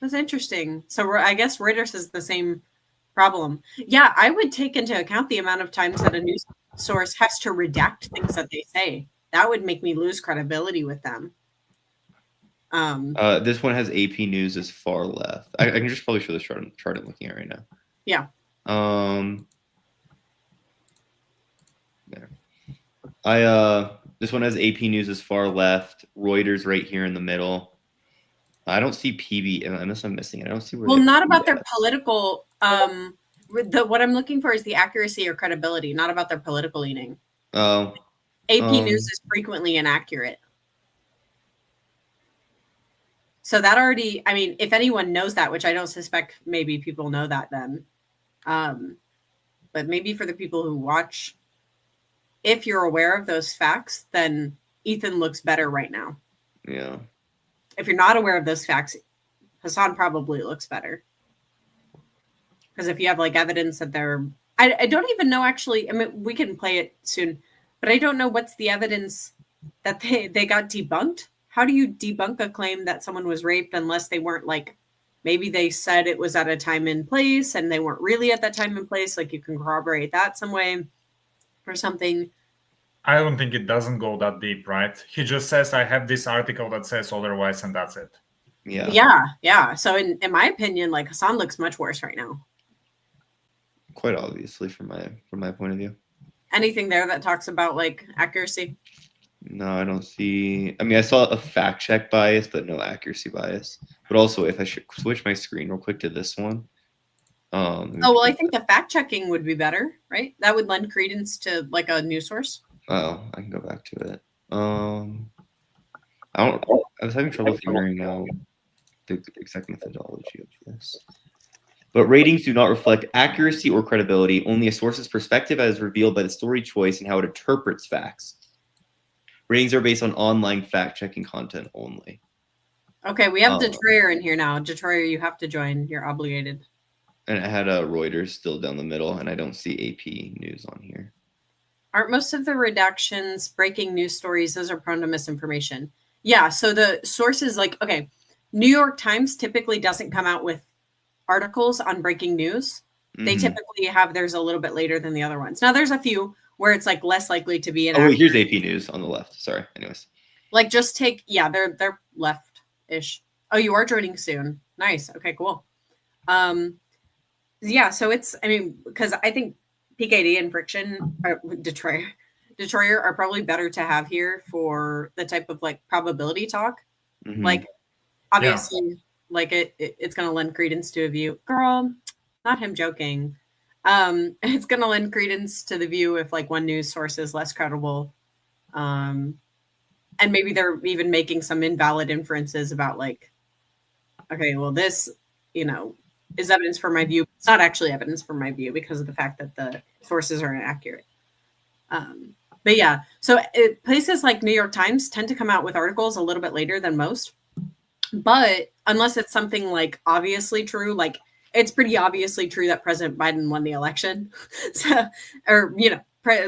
Speaker 1: That's interesting. So I guess Reuters is the same problem. Yeah, I would take into account the amount of times that a news source has to redact things that they say. That would make me lose credibility with them.
Speaker 2: This one has AP News as far left. I can just probably show the chart I'm looking at right now.
Speaker 1: Yeah.
Speaker 2: There. This one has AP News as far left, Reuters right here in the middle. I don't see PB unless I'm missing it. I don't see where.
Speaker 1: Well, not about their political. what I'm looking for is the accuracy or credibility, not about their political leaning.
Speaker 2: Oh.
Speaker 1: AP News is frequently inaccurate. So that already, I mean, if anyone knows that, which I don't suspect, maybe people know that then. But maybe for the people who watch, if you're aware of those facts, then Ethan looks better right now.
Speaker 2: Yeah.
Speaker 1: If you're not aware of those facts, Hasan probably looks better. Because if you have like evidence that they're, I don't even know actually, I mean, we can play it soon, but I don't know what's the evidence that they got debunked. How do you debunk a claim that someone was raped unless they weren't like, maybe they said it was at a time and place and they weren't really at that time and place. Like you can corroborate that some way or something.
Speaker 6: I don't think it doesn't go that deep, right? He just says, I have this article that says otherwise, and that's it.
Speaker 1: Yeah. So in my opinion, like Hasan looks much worse right now.
Speaker 2: Quite obviously from my point of view.
Speaker 1: Anything there that talks about like accuracy?
Speaker 2: No, I don't see. I mean, I saw a fact check bias, but no accuracy bias. But also, if I should switch my screen real quick to this one.
Speaker 1: Well, I think the fact checking would be better, right? That would lend credence to like a news source.
Speaker 2: Oh, I can go back to it. I was having trouble figuring out the exact methodology of this. But ratings do not reflect accuracy or credibility, only a source's perspective as revealed by the story choice and how it interprets facts. Ratings are based on online fact-checking content only.
Speaker 1: Okay, we have Detroyer in here now. Detroyer, you have to join. You're obligated.
Speaker 2: And I had Reuters still down the middle, and I don't see AP News on here.
Speaker 1: Aren't most of the redactions breaking news stories? Those are prone to misinformation. Yeah, so the sources like, okay, New York Times typically doesn't come out with articles on breaking news. They typically have theirs a little bit later than the other ones. Now, there's a few where it's like less likely to be an.
Speaker 2: Oh, wait, here's AP News on the left. Sorry. Anyways,
Speaker 1: like just take they're left-ish. Oh, you are joining soon. Nice. Okay, cool. Yeah, so it's because I think PkD and Friction Detroyer are probably better to have here for the type of like probability talk. Like obviously, like it's gonna lend credence to a view. Girl, not him joking. It's going to lend credence to the view if like one news source is less credible. And maybe they're even making some invalid inferences about like, okay, well, this, is evidence for my view. It's not actually evidence for my view because of the fact that the sources are inaccurate. But yeah, so places like New York Times tend to come out with articles a little bit later than most. But unless it's something like obviously true, like it's pretty obviously true that President Biden won the election. So, or,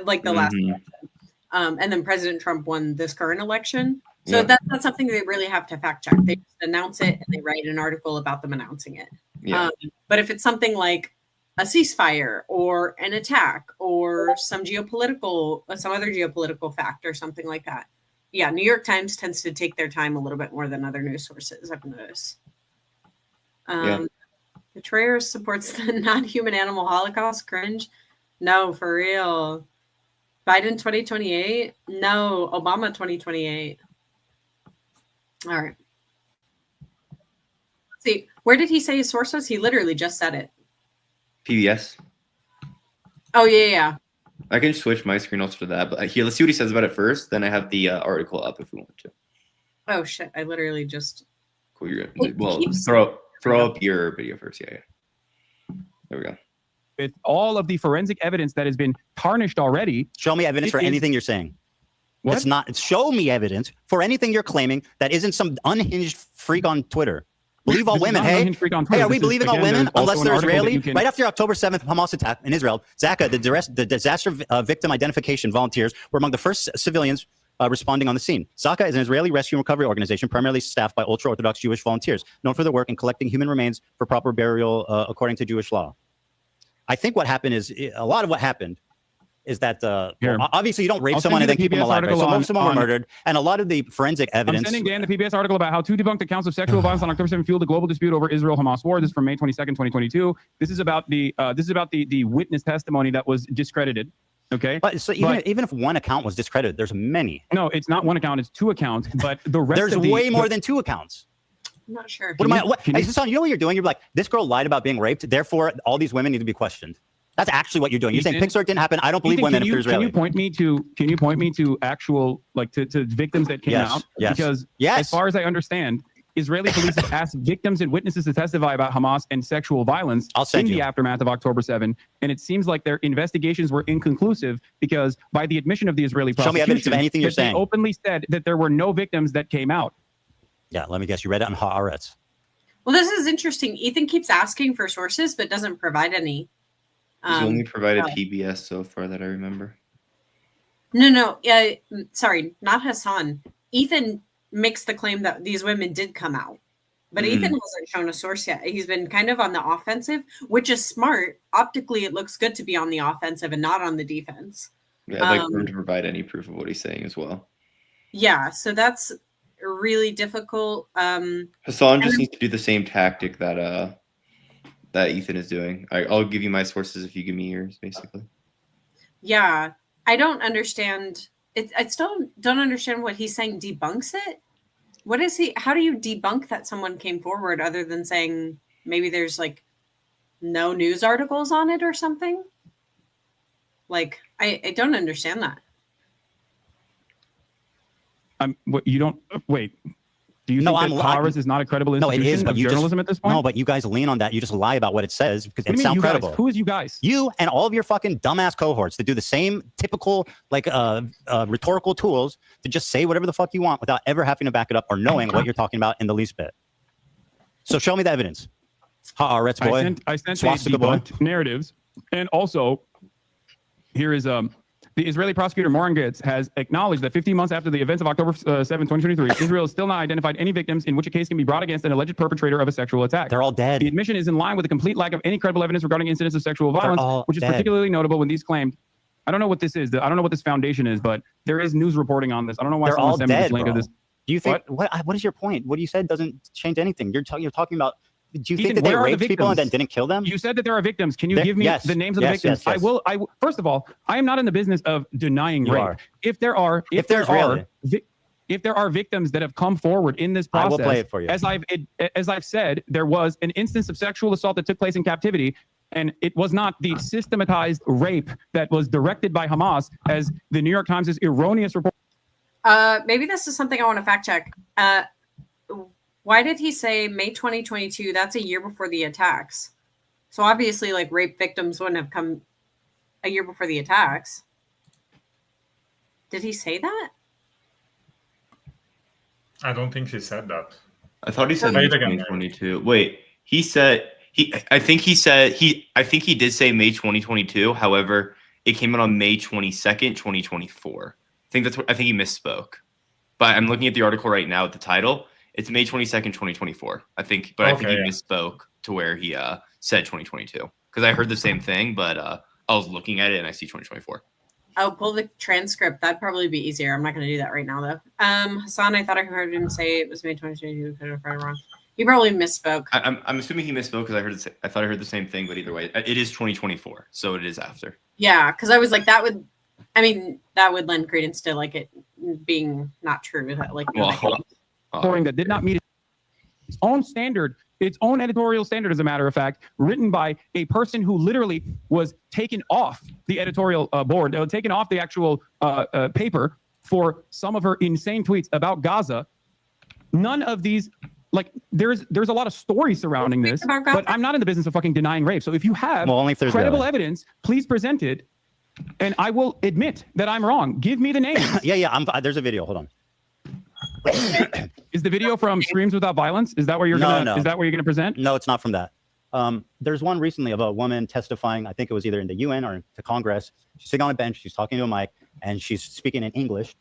Speaker 1: like the last election. And then President Trump won this current election. So that's not something they really have to fact check. They just announce it and they write an article about them announcing it. Yeah. But if it's something like a ceasefire or an attack or some other geopolitical fact or something like that. Yeah, New York Times tends to take their time a little bit more than other news sources, I've noticed. Betrayer supports the non-human animal holocaust. Cringe. No, for real. Biden 2028? No, Obama 2028. All right. Let's see. Where did he say his source was? He literally just said it.
Speaker 2: PBS.
Speaker 1: Oh, yeah.
Speaker 2: I can switch my screen also to that, but here, let's see what he says about it first. Then I have the article up if we want to.
Speaker 1: Oh, shit. I literally just...
Speaker 2: Cool, you're good. Well, throw up your video first. Yeah. There we go.
Speaker 5: With all of the forensic evidence that has been tarnished already.
Speaker 4: Show me evidence for anything you're saying. What? It's not. Show me evidence for anything you're claiming that isn't some unhinged freak on Twitter. Believe all women. Hey, are we believing all women unless they're Israeli? Right after October 7th Hamas attack in Israel, Zaka, the disaster victim identification volunteers were among the first civilians responding on the scene. Zaka is an Israeli rescue and recovery organization primarily staffed by ultra-Orthodox Jewish volunteers, known for their work in collecting human remains for proper burial according to Jewish law. I think what happened is, a lot of what happened is that obviously you don't rape someone and then keep them alive. Right? So most of them were murdered, and a lot of the forensic evidence.
Speaker 5: I'm sending Dan the PBS article about how 2 debunked accounts of sexual violence on October 7th fueled the global dispute over Israel-Hamas war. This is from May 22nd, 2022. This is about the witness testimony that was discredited. Okay,
Speaker 4: but so even if one account was discredited, there's many.
Speaker 5: No, it's not one account; it's 2 accounts. But the rest
Speaker 4: there's way more than 2 accounts.
Speaker 1: I'm not sure.
Speaker 4: What am I? What? Hey, Hasan, you know what you're doing? You're like, this girl lied about being raped. Therefore, all these women need to be questioned. That's actually what you're doing. You're saying Pixar didn't happen. I don't believe women if they're Israeli.
Speaker 5: Can you point me to actual to victims that came out?
Speaker 4: Yes.
Speaker 5: Because
Speaker 4: yes.
Speaker 5: as far as I understand, Israeli police have asked victims and witnesses to testify about Hamas and sexual violence in the aftermath of October 7, and it seems like their investigations were inconclusive because by the admission of the Israeli prosecution,
Speaker 4: show me evidence of anything you're saying.
Speaker 5: They openly said that there were no victims that came out.
Speaker 4: Yeah, let me guess. You read it on Haaretz.
Speaker 1: Well, this is interesting. Ethan keeps asking for sources, but doesn't provide any.
Speaker 2: He's only provided PBS so far that I remember.
Speaker 1: No. Sorry, not Hasan. Ethan makes the claim that these women did come out, but Ethan hasn't shown a source yet. He's been kind of on the offensive, which is smart. Optically, it looks good to be on the offensive and not on the defense.
Speaker 2: Yeah, I'd like him to provide any proof of what he's saying as well.
Speaker 1: Yeah, so that's really difficult.
Speaker 2: Hasan just needs to do the same tactic that Ethan is doing. I'll give you my sources if you give me yours, basically.
Speaker 1: Yeah, I don't understand. I still don't understand what he's saying debunks it. What is he? How do you debunk that someone came forward other than saying maybe there's like no news articles on it or something? Like, I don't understand that.
Speaker 5: You don't wait. Do you think that Haaretz is not a credible institution of journalism at this point?
Speaker 4: No, but you guys lean on that. You just lie about what it says because it sounds credible.
Speaker 5: Who is you guys?
Speaker 4: You and all of your fucking dumbass cohorts that do the same typical rhetorical tools to just say whatever the fuck you want without ever having to back it up or knowing what you're talking about in the least bit. So show me the evidence. Haaretz boy.
Speaker 5: I sent
Speaker 4: Swastika boy.
Speaker 5: Narratives, and also here is the Israeli prosecutor Morangetz has acknowledged that 15 months after the events of October 7, 2023, Israel has still not identified any victims in which a case can be brought against an alleged perpetrator of a sexual attack.
Speaker 4: They're all dead.
Speaker 5: The admission is in line with a complete lack of any credible evidence regarding incidents of sexual violence, which is particularly notable when these claimed. I don't know what this is. I don't know what this foundation is, but there is news reporting on this. I don't know why someone sent me this link of this.
Speaker 4: Do you think what is your point? What you said doesn't change anything. You're talking about. Do you think that they raped people and then didn't kill them?
Speaker 5: You said that there are victims. Can you give me the names of the victims?
Speaker 4: Yes.
Speaker 5: I will. First of all, I am not in the business of denying rape. If there are victims that have come forward in this process,
Speaker 4: I will play it for you.
Speaker 5: As I've said, there was an instance of sexual assault that took place in captivity, and it was not the systematized rape that was directed by Hamas, as the New York Times' erroneous report.
Speaker 1: Maybe this is something I want to fact check. Why did he say May 2022? That's a year before the attacks. So obviously, like, rape victims wouldn't have come a year before the attacks. Did he say that?
Speaker 6: I don't think he said that.
Speaker 2: I thought he said May 2022. Wait, I think he did say May 2022. However, it came out on May 22nd, 2024. I think he misspoke. But I'm looking at the article right now at the title. It's May 22nd, 2024. I think he misspoke to where he said 2022 because I heard the same thing, but I was looking at it and I see 2024.
Speaker 1: I'll pull the transcript. That'd probably be easier. I'm not going to do that right now, though. Hasan, I thought I heard him say it was May 2022. Could have heard wrong. He probably misspoke.
Speaker 2: I'm assuming he misspoke because I thought I heard the same thing, but either way, it is 2024, so it is after.
Speaker 1: Yeah, because I was like, that would lend credence to like it being not true. That like.
Speaker 5: That did not meet its own standard, its own editorial standard, as a matter of fact, written by a person who literally was taken off the editorial board, taken off the actual paper for some of her insane tweets about Gaza. None of these, like, there's a lot of stories surrounding this, but I'm not in the business of fucking denying rape. So if you have credible evidence, please present it, and I will admit that I'm wrong. Give me the names.
Speaker 4: There's a video. Hold on.
Speaker 5: Is the video from Screams Without Violence? Is that where you're gonna present?
Speaker 4: No, it's not from that. There's one recently of a woman testifying. I think it was either in the UN or to Congress. She's sitting on a bench. She's talking to a mic and she's speaking in English.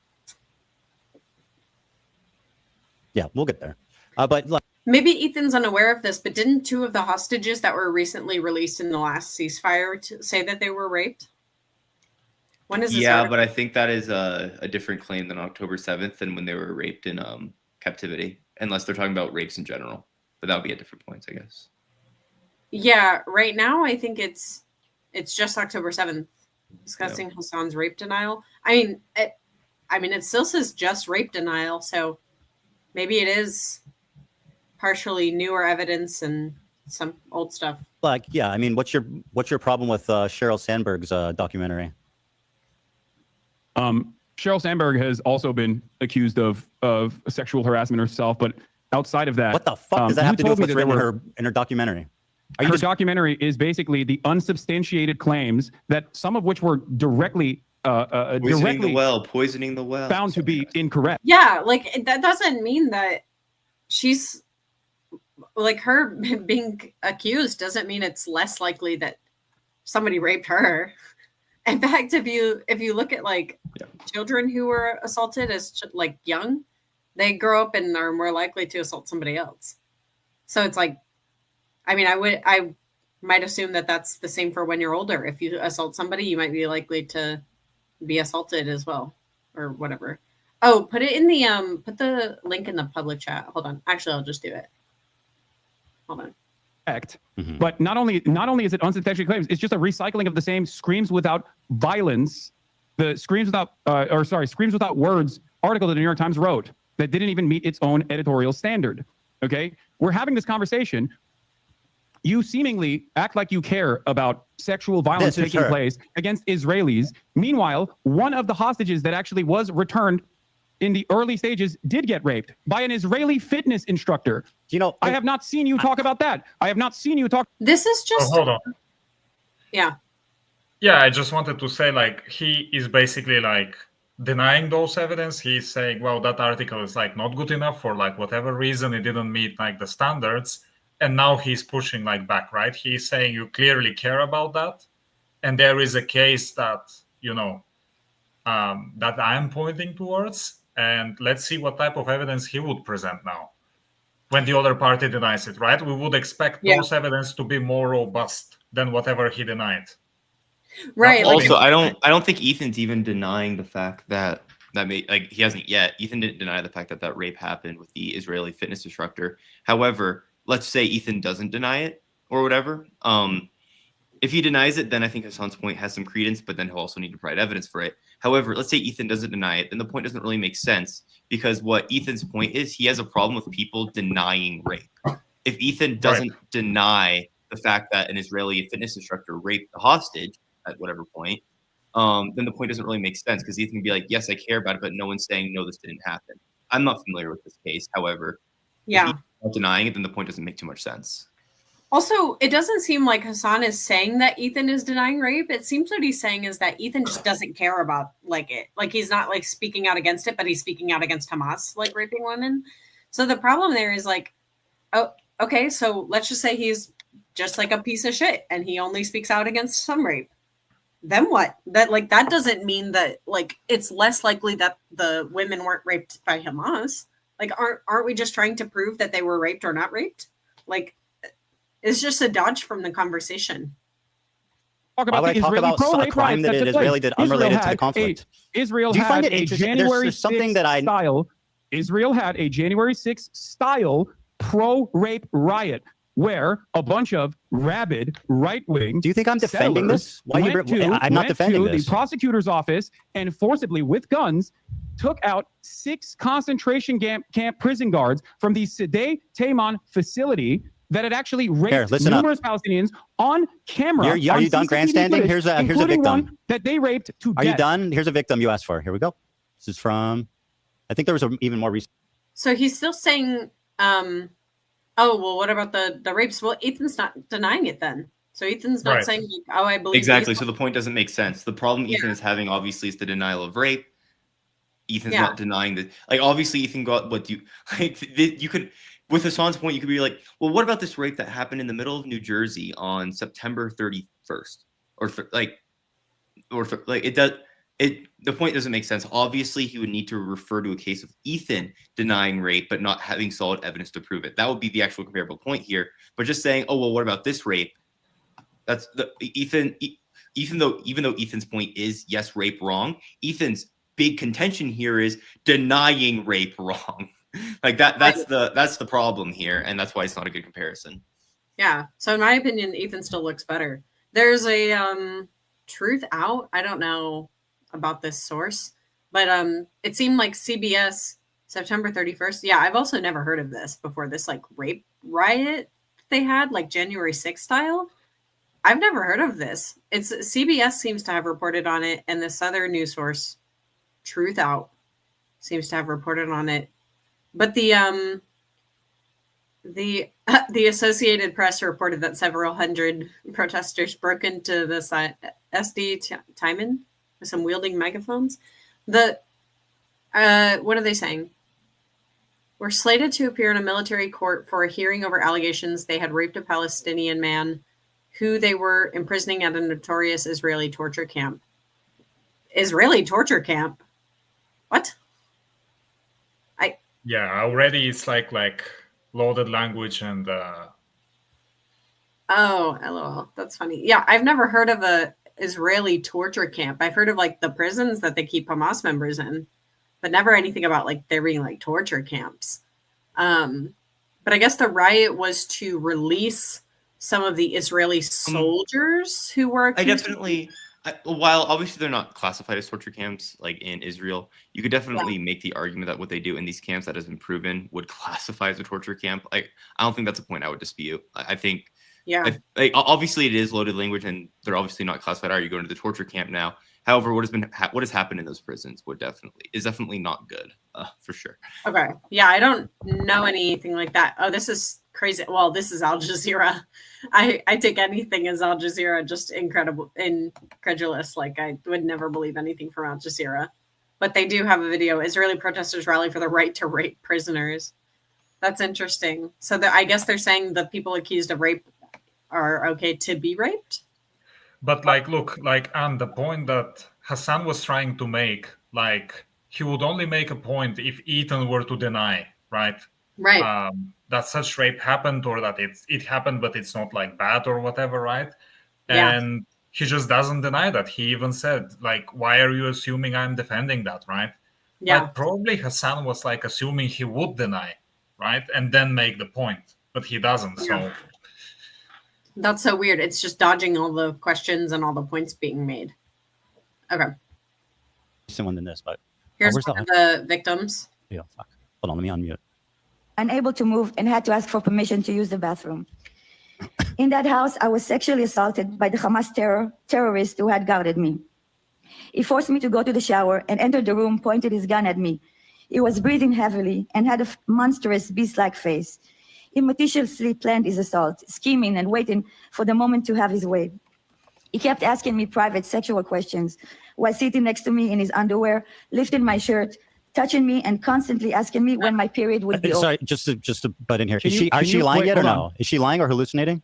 Speaker 4: Yeah, we'll get there. But
Speaker 1: maybe Ethan's unaware of this, but didn't two of the hostages that were recently released in the last ceasefire say that they were raped? When is this
Speaker 2: but I think that is a different claim than October 7th and when they were raped in captivity, unless they're talking about rapes in general. But that would be at different points, I guess.
Speaker 1: Yeah, right now I think it's just October 7th discussing Hasan's rape denial. I mean, it still says just rape denial, so maybe it is partially newer evidence and some old stuff.
Speaker 4: Like, yeah, I mean, what's your problem with Sheryl Sandberg's documentary?
Speaker 5: Sheryl Sandberg has also been accused of sexual harassment herself, but outside of that,
Speaker 4: What the fuck does that have to do with what's written in her documentary?
Speaker 5: Her documentary is basically the unsubstantiated claims that some of which were directly
Speaker 2: poisoning the well,
Speaker 5: found to be incorrect.
Speaker 1: Yeah, like that doesn't mean that she's like her being accused doesn't mean it's less likely that somebody raped her. In fact, if you look at like children who were assaulted as like young, they grow up and are more likely to assault somebody else. So it's like, I mean, I might assume that that's the same for when you're older. If you assault somebody, you might be likely to be assaulted as well, or whatever. Oh, put it in the put the link in the public chat. Hold on. Actually, I'll just do it. Hold on.
Speaker 5: But not only is it unsubstantiated claims, it's just a recycling of the same screams without violence, the screams without words article that the New York Times wrote that didn't even meet its own editorial standard. Okay, we're having this conversation. You seemingly act like you care about sexual violence taking place against Israelis. Meanwhile, one of the hostages that actually was returned in the early stages did get raped by an Israeli fitness instructor.
Speaker 4: You know,
Speaker 5: I have not seen you talk about that. I have not seen you talk.
Speaker 1: This is just.
Speaker 6: Oh, hold on.
Speaker 1: Yeah.
Speaker 6: Yeah, I just wanted to say, like, he is basically like denying those evidence. He's saying, well, that article is like not good enough for like whatever reason. It didn't meet like the standards. And now he's pushing like back, right? He's saying you clearly care about that. And there is a case that, you know, that I'm pointing towards. And let's see what type of evidence he would present now when the other party denies it, right? We would expect those evidence to be more robust than whatever he denied.
Speaker 1: Right.
Speaker 2: Also, I don't think Ethan's even denying the fact that he hasn't yet. Ethan didn't deny the fact that rape happened with the Israeli fitness instructor. However, let's say Ethan doesn't deny it or whatever. If he denies it, then I think Hasan's point has some credence, but then he'll also need to provide evidence for it. However, let's say Ethan doesn't deny it, then the point doesn't really make sense because what Ethan's point is, he has a problem with people denying rape. If Ethan doesn't deny the fact that an Israeli fitness instructor raped the hostage at whatever point, then the point doesn't really make sense because Ethan can be like, yes, I care about it, but no one's saying, no, this didn't happen. I'm not familiar with this case. However, if Ethan's not denying it, then the point doesn't make too much sense.
Speaker 1: Also, it doesn't seem like Hasan is saying that Ethan is denying rape. It seems what he's saying is that Ethan just doesn't care about like it. Like he's not like speaking out against it, but he's speaking out against Hamas like raping women. So the problem there is like, oh, okay, so let's just say he's just like a piece of shit and he only speaks out against some rape. Then what? That doesn't mean that like it's less likely that the women weren't raped by Hamas. Like aren't we just trying to prove that they were raped or not raped? Like it's just a dodge from the conversation.
Speaker 4: Why would I talk about a crime that an Israeli did unrelated to the conflict?
Speaker 5: Israel had a January 6th style. Israel had a January 6th style pro-rape riot where a bunch of rabid right-wing.
Speaker 4: Do you think I'm defending this? Why I'm not defending this.
Speaker 5: The prosecutor's office and forcibly with guns took out 6 concentration camp prison guards from the Sde Taman facility that had actually raped numerous Palestinians on camera.
Speaker 4: Are you done grandstanding? Here's a victim
Speaker 5: one that they raped to death.
Speaker 4: Are you done? Here's a victim you asked for. Here we go. This is from, I think there was even more recent.
Speaker 1: So he's still saying, oh, well, what about the rapes? Well, Ethan's not denying it then. So Ethan's not saying, like, oh, I believe.
Speaker 2: Exactly. So the point doesn't make sense. The problem Ethan is having, obviously, is the denial of rape. Ethan's not denying that. Like, obviously, Ethan got what you could. With Hasan's point, you could be like, well, what about this rape that happened in the middle of New Jersey on September 31st? The point doesn't make sense. Obviously, he would need to refer to a case of Ethan denying rape, but not having solid evidence to prove it. That would be the actual comparable point here. But just saying, oh, well, what about this rape? That's the Ethan, even though Ethan's point is, yes, rape wrong, Ethan's big contention here is denying rape wrong. Like that's the problem here, and that's why it's not a good comparison.
Speaker 1: Yeah. So in my opinion, Ethan still looks better. There's a Truth Out. I don't know about this source, but it seemed like CBS September 31st. Yeah, I've also never heard of this before. This like rape riot they had, like January 6th style. I've never heard of this. It's CBS seems to have reported on it, and this other news source, Truth Out, seems to have reported on it. But the Associated Press reported that several hundred protesters broke into the SD Timon with some wielding megaphones. What are they saying? Were slated to appear in a military court for a hearing over allegations they had raped a Palestinian man who they were imprisoning at a notorious Israeli torture camp. Israeli torture camp? What?
Speaker 6: Yeah, already it's like loaded language and
Speaker 1: Oh, LOL. That's funny. Yeah, I've never heard of a Israeli torture camp. I've heard of like the prisons that they keep Hamas members in, but never anything about like there being like torture camps. But I guess the riot was to release some of the Israeli soldiers who were accused.
Speaker 2: While obviously they're not classified as torture camps like in Israel, you could definitely make the argument that what they do in these camps that has been proven would classify as a torture camp. Like, I don't think that's a point I would dispute. I think, obviously it is loaded language and they're obviously not classified. Are you going to the torture camp now? However, what has happened in those prisons is definitely not good, for sure.
Speaker 1: Okay, yeah, I don't know anything like that. Oh, this is crazy. Well, this is Al Jazeera. I take anything as Al Jazeera just incredulous. Like I would never believe anything from Al Jazeera. But they do have a video. Israeli protesters rally for the right to rape prisoners. That's interesting. So I guess they're saying the people accused of rape are okay to be raped.
Speaker 6: But look, and the point that Hasan was trying to make, he would only make a point if Ethan were to deny, right?
Speaker 1: Right.
Speaker 6: That such rape happened, or that it happened, but it's not bad or whatever, right?
Speaker 1: Yeah.
Speaker 6: And he just doesn't deny that. He even said, why are you assuming I'm defending that, right?
Speaker 1: Yeah.
Speaker 6: But probably Hasan was assuming he would deny, right? And then make the point, but he doesn't. So
Speaker 1: that's so weird. It's just dodging all the questions and all the points being made. Okay.
Speaker 4: Someone in this, but
Speaker 1: here's one of the victims.
Speaker 4: Yeah, fuck. Hold on, let me unmute.
Speaker 10: Unable to move and had to ask for permission to use the bathroom. In that house, I was sexually assaulted by the Hamas terrorist who had guarded me. He forced me to go to the shower and entered the room, pointed his gun at me. He was breathing heavily and had a monstrous beast-like face. He meticulously planned his assault, scheming and waiting for the moment to have his way. He kept asking me private sexual questions while sitting next to me in his underwear, lifting my shirt, touching me, and constantly asking me when my period would be over.
Speaker 4: Sorry, just to butt in here. Is she lying yet or no? Is she lying or hallucinating?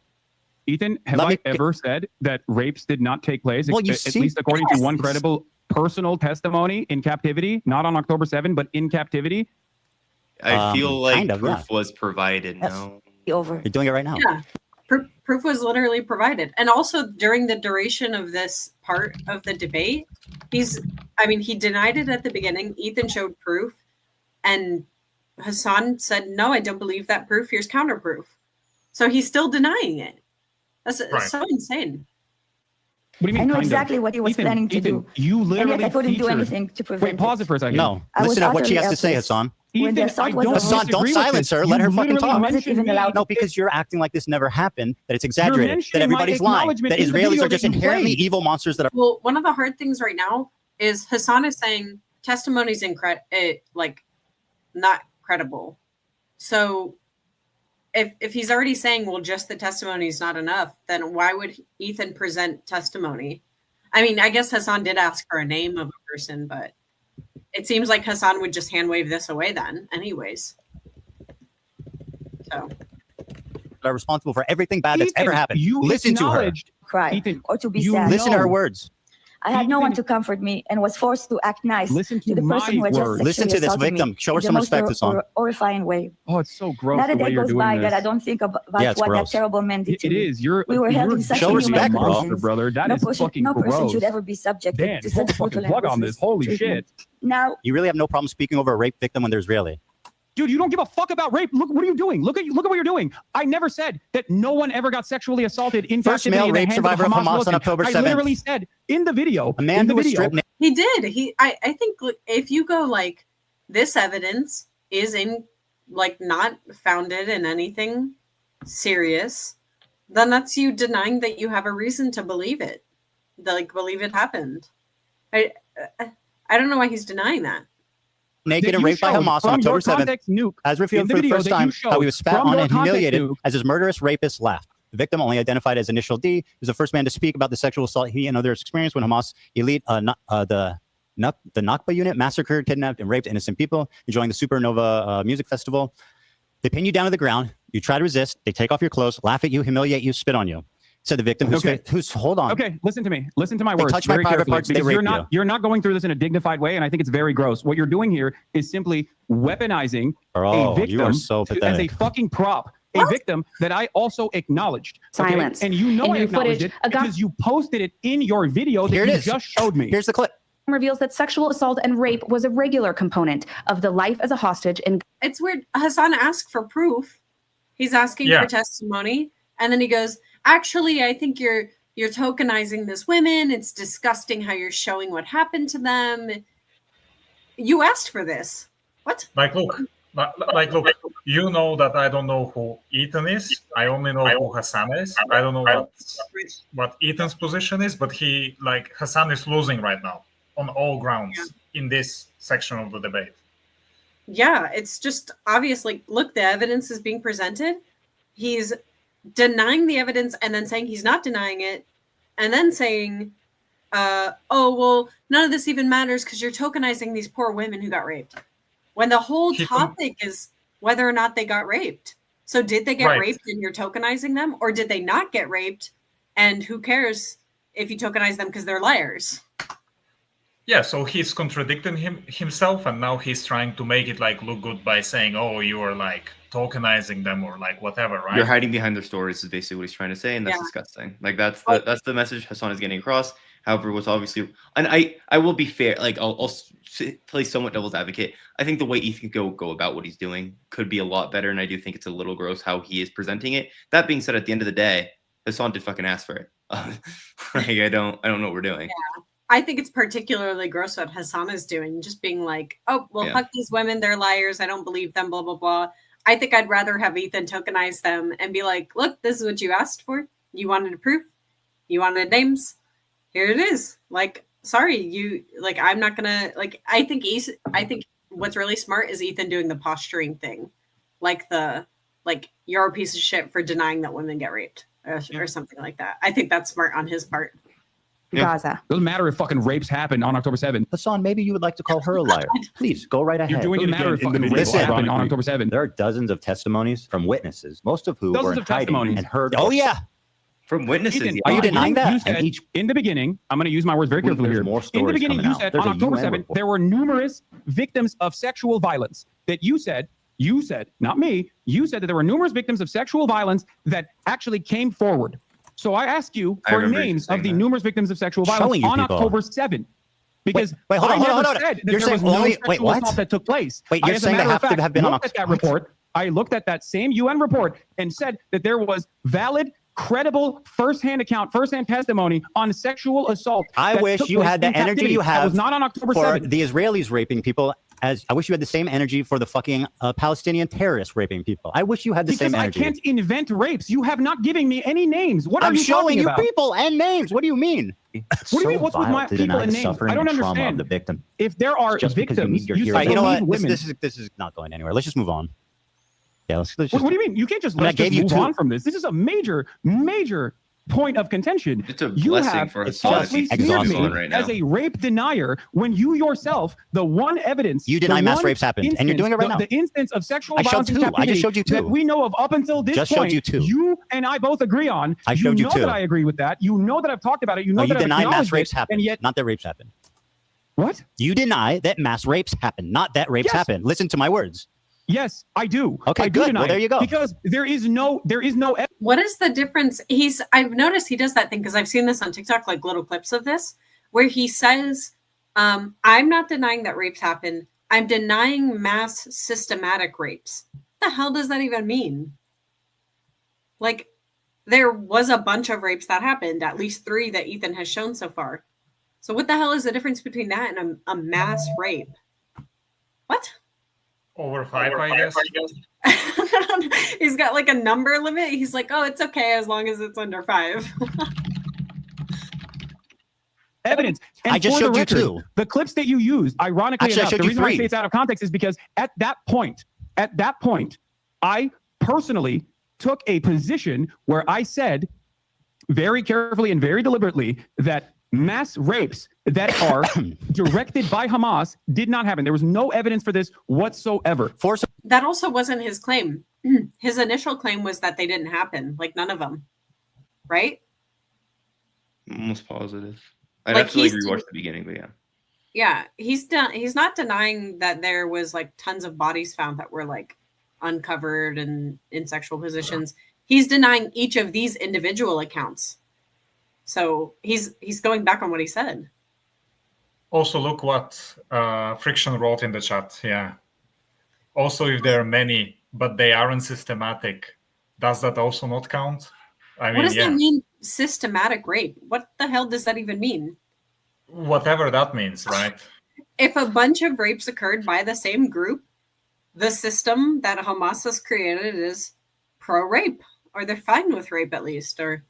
Speaker 5: Ethan, have I ever said that rapes did not take place?
Speaker 4: Well,
Speaker 5: at least according to one credible personal testimony in captivity, not on October 7, but in captivity.
Speaker 2: I feel like proof was provided. No,
Speaker 10: over.
Speaker 4: You're doing it right now.
Speaker 1: Yeah, proof was literally provided, and also during the duration of this part of the debate, he denied it at the beginning. Ethan showed proof, and Hasan said, "No, I don't believe that proof. Here's counterproof." So he's still denying it. That's so insane.
Speaker 5: What do you mean?
Speaker 10: I know exactly what he was planning to do.
Speaker 5: You literally
Speaker 10: and yet I couldn't do anything to prevent
Speaker 5: Wait, pause it for a second.
Speaker 4: No, listen to what she has to say, Hasan.
Speaker 5: Hasan,
Speaker 4: don't silence her. Let her fucking talk.
Speaker 10: No,
Speaker 4: because you're acting like this never happened, that it's exaggerated, that everybody's lying, that Israelis are just inherently evil monsters that are...
Speaker 1: Well, one of the hard things right now is Hasan is saying testimony's not credible. So if he's already saying, well, just the testimony is not enough, then why would Ethan present testimony? I mean, I guess Hasan did ask for a name of a person, but it seems like Hasan would just hand wave this away then anyways. So
Speaker 4: are responsible for everything bad that's ever happened. You listen to her.
Speaker 10: Cry
Speaker 5: Ethan,
Speaker 10: or to be sad.
Speaker 4: Listen to her words.
Speaker 10: I had no one to comfort me and was forced to act nice
Speaker 5: to
Speaker 10: the person who had just sexually
Speaker 4: Listen to this victim. Show her some respect, Hasan.
Speaker 10: Horrifying way.
Speaker 5: Oh, it's so gross.
Speaker 10: Not a day goes by that I
Speaker 5: this.
Speaker 10: don't think about what that terrible man did to me.
Speaker 5: It is.
Speaker 10: We were held in such
Speaker 4: show respect,
Speaker 5: brother. That is fucking
Speaker 10: no
Speaker 5: gross.
Speaker 10: person should ever be subjected to such brutal
Speaker 5: plug on this. Holy shit.
Speaker 10: Now
Speaker 4: you really have no problem speaking over a rape victim when they're Israeli.
Speaker 5: Dude, you don't give a fuck about rape. Look, what are you doing? Look at what you're doing. I never said that no one ever got sexually assaulted in
Speaker 4: First male rape survivor of Hamas on October 7th.
Speaker 5: I literally said in the video.
Speaker 4: A man who was stripped.
Speaker 1: He did. I think if you go like this evidence is not founded in anything serious, then that's you denying that you have a reason to believe it. Believe it happened. I don't know why he's denying that.
Speaker 4: Naked and raped by Hamas on October 7th, as revealed for the first time, how he was spat on and humiliated as his murderous rapist laughed. The victim, only identified as Initial D, was the first man to speak about the sexual assault he and others experienced when Hamas elite, the Nakba unit, massacred, kidnapped, and raped innocent people enjoying the Supernova music festival. They pin you down to the ground. You try to resist. They take off your clothes, laugh at you, humiliate you, spit on you. Said the victim who's hold on.
Speaker 5: Okay, listen to me. Listen to my words.
Speaker 4: Touch my private parts.
Speaker 5: Because you're not going through this in a dignified way, and I think it's very gross. What you're doing here is simply weaponizing a victim as a fucking prop. A victim that I also acknowledged.
Speaker 7: Silence.
Speaker 5: And you know I acknowledged it because you posted it in your video that you just showed me.
Speaker 4: Here's the clip.
Speaker 7: Reveals that sexual assault and rape was a regular component of the life as a hostage. And
Speaker 1: it's weird. Hasan asked for proof. He's asking for testimony, and then he goes, "Actually, I think you're tokenizing this women. It's disgusting how you're showing what happened to them. You asked for this. What?"
Speaker 6: Look, you know that I don't know who Ethan is. I only know who Hasan is. I don't know what Ethan's position is, but Hasan is losing right now on all grounds in this section of the debate.
Speaker 1: Yeah, it's just obvious. Look, the evidence is being presented. He's denying the evidence and then saying he's not denying it, and then saying, oh, well, none of this even matters because you're tokenizing these poor women who got raped. When the whole topic is whether or not they got raped. So did they get raped and you're tokenizing them, or did they not get raped? And who cares if you tokenize them because they're liars?
Speaker 6: Yeah, so he's contradicting himself, and now he's trying to make it look good by saying, "Oh, you are tokenizing them or whatever," right?
Speaker 2: You're hiding behind their stories is basically what he's trying to say, and that's disgusting. That's the message Hasan is getting across. However, what's obviously, and I will be fair, I'll play somewhat devil's advocate. I think the way Ethan could go about what he's doing could be a lot better, and I do think it's a little gross how he is presenting it. That being said, at the end of the day, Hasan did fucking ask for it. I don't know what we're doing.
Speaker 1: Yeah. I think it's particularly gross what Hasan is doing, just being like, "Oh, well, fuck these women, they're liars, I don't believe them, blah, blah, blah." I think I'd rather have Ethan tokenize them and be like, "Look, this is what you asked for. You wanted proof. You wanted names. Here it is. Sorry, you I'm not gonna I think what's really smart is Ethan doing the posturing thing, you're a piece of shit for denying that women get raped or something like that. I think that's smart on his part.
Speaker 7: Gaza.
Speaker 5: Doesn't matter if fucking rapes happened on October 7th.
Speaker 4: Hasan, maybe you would like to call her a liar. Please go right ahead.
Speaker 5: You're doing it matter if fucking rapes happened on October 7th.
Speaker 4: There are dozens of testimonies from witnesses, most of who were in hiding and heard.
Speaker 2: Oh yeah. From witnesses.
Speaker 5: Ethan,
Speaker 4: are you denying that?
Speaker 5: You said, in the beginning, I'm going to use my words very carefully here. In the beginning, you said on October 7th, there were numerous victims of sexual violence that you said, not me, you said that there were numerous victims of sexual violence that actually came forward. So I ask you for names of the numerous victims of sexual violence on October 7th. Because
Speaker 4: wait, hold on.
Speaker 5: Said that
Speaker 4: you're
Speaker 5: there
Speaker 4: saying
Speaker 5: was
Speaker 4: only,
Speaker 5: no sexual assault that took place.
Speaker 4: Wait, you're saying they have to have been on
Speaker 5: that report. I looked at that same UN report and said that there was valid, credible firsthand testimony on sexual assault.
Speaker 4: I wish you had the energy you have
Speaker 5: was not on October
Speaker 4: for
Speaker 5: 7th.
Speaker 4: The Israelis raping people. As I wish you had the same energy for the fucking Palestinian terrorists raping people. I wish you had the same energy.
Speaker 5: Because I can't invent rapes. You have not given me any names. What are you talking about?
Speaker 4: I'm showing you people and names. What do you mean?
Speaker 5: What do you mean? What's with my people and names? I don't understand.
Speaker 4: The victim.
Speaker 5: If there are victims, you
Speaker 4: know what? This is not going anywhere. Let's just move on. Yeah, let's just.
Speaker 5: What do you mean? You can't just move on from this. This is a major point of contention.
Speaker 2: It's a blessing for us
Speaker 5: right now. As a rape denier, when you yourself, the one evidence
Speaker 4: you deny mass rapes happened, and you're doing it right now.
Speaker 5: The instance of sexual violence
Speaker 4: I just showed you two
Speaker 5: that we know of up until this point. You and I both agree on.
Speaker 4: I showed you two.
Speaker 5: That I agree with that. You know that I've talked about it. You know that
Speaker 4: deny mass rapes happen,
Speaker 5: and yet
Speaker 4: not that rapes happen.
Speaker 5: What?
Speaker 4: You deny that mass rapes happen, not that rapes happen. Listen to my words.
Speaker 5: Yes, I do.
Speaker 4: Okay, good. Well, there you go.
Speaker 5: Because there is no.
Speaker 1: What is the difference? I've noticed he does that thing because I've seen this on TikTok, little clips of this, where he says, "I'm not denying that rapes happen. I'm denying mass systematic rapes." What the hell does that even mean? There was a bunch of rapes that happened, at least 3 that Ethan has shown so far. So what the hell is the difference between that and a mass rape? What?
Speaker 6: Over 5, I guess.
Speaker 1: He's got like a number limit. He's like, oh, it's okay as long as it's under 5.
Speaker 5: Evidence. And
Speaker 4: I just
Speaker 5: for the
Speaker 4: showed you
Speaker 5: record,
Speaker 4: two.
Speaker 5: the clips that you used, ironically
Speaker 4: Actually, I
Speaker 5: enough,
Speaker 4: showed
Speaker 5: the
Speaker 4: you
Speaker 5: reason why I
Speaker 4: three.
Speaker 5: say it's out of context is because at that point, I personally took a position where I said very carefully and very deliberately that mass rapes that are directed by Hamas did not happen. There was no evidence for this whatsoever.
Speaker 1: That also wasn't his claim. His initial claim was that they didn't happen, like none of them, right?
Speaker 2: Almost positive. I'd
Speaker 1: Like,
Speaker 2: have to like rewatch the beginning, but yeah.
Speaker 1: Yeah, he's not denying that there was like tons of bodies found that were like uncovered and in sexual positions. He's denying each of these individual accounts. So he's going back on what he said.
Speaker 6: Also, look what Friction wrote in the chat. Yeah. Also, if there are many, but they aren't systematic, does that also not count? I mean,
Speaker 1: what does that mean, systematic rape? What the hell does that even mean?
Speaker 6: Whatever that means, right?
Speaker 1: If a bunch of rapes occurred by the same group, the system that Hamas has created is pro-rape, or they're fine with rape at least, or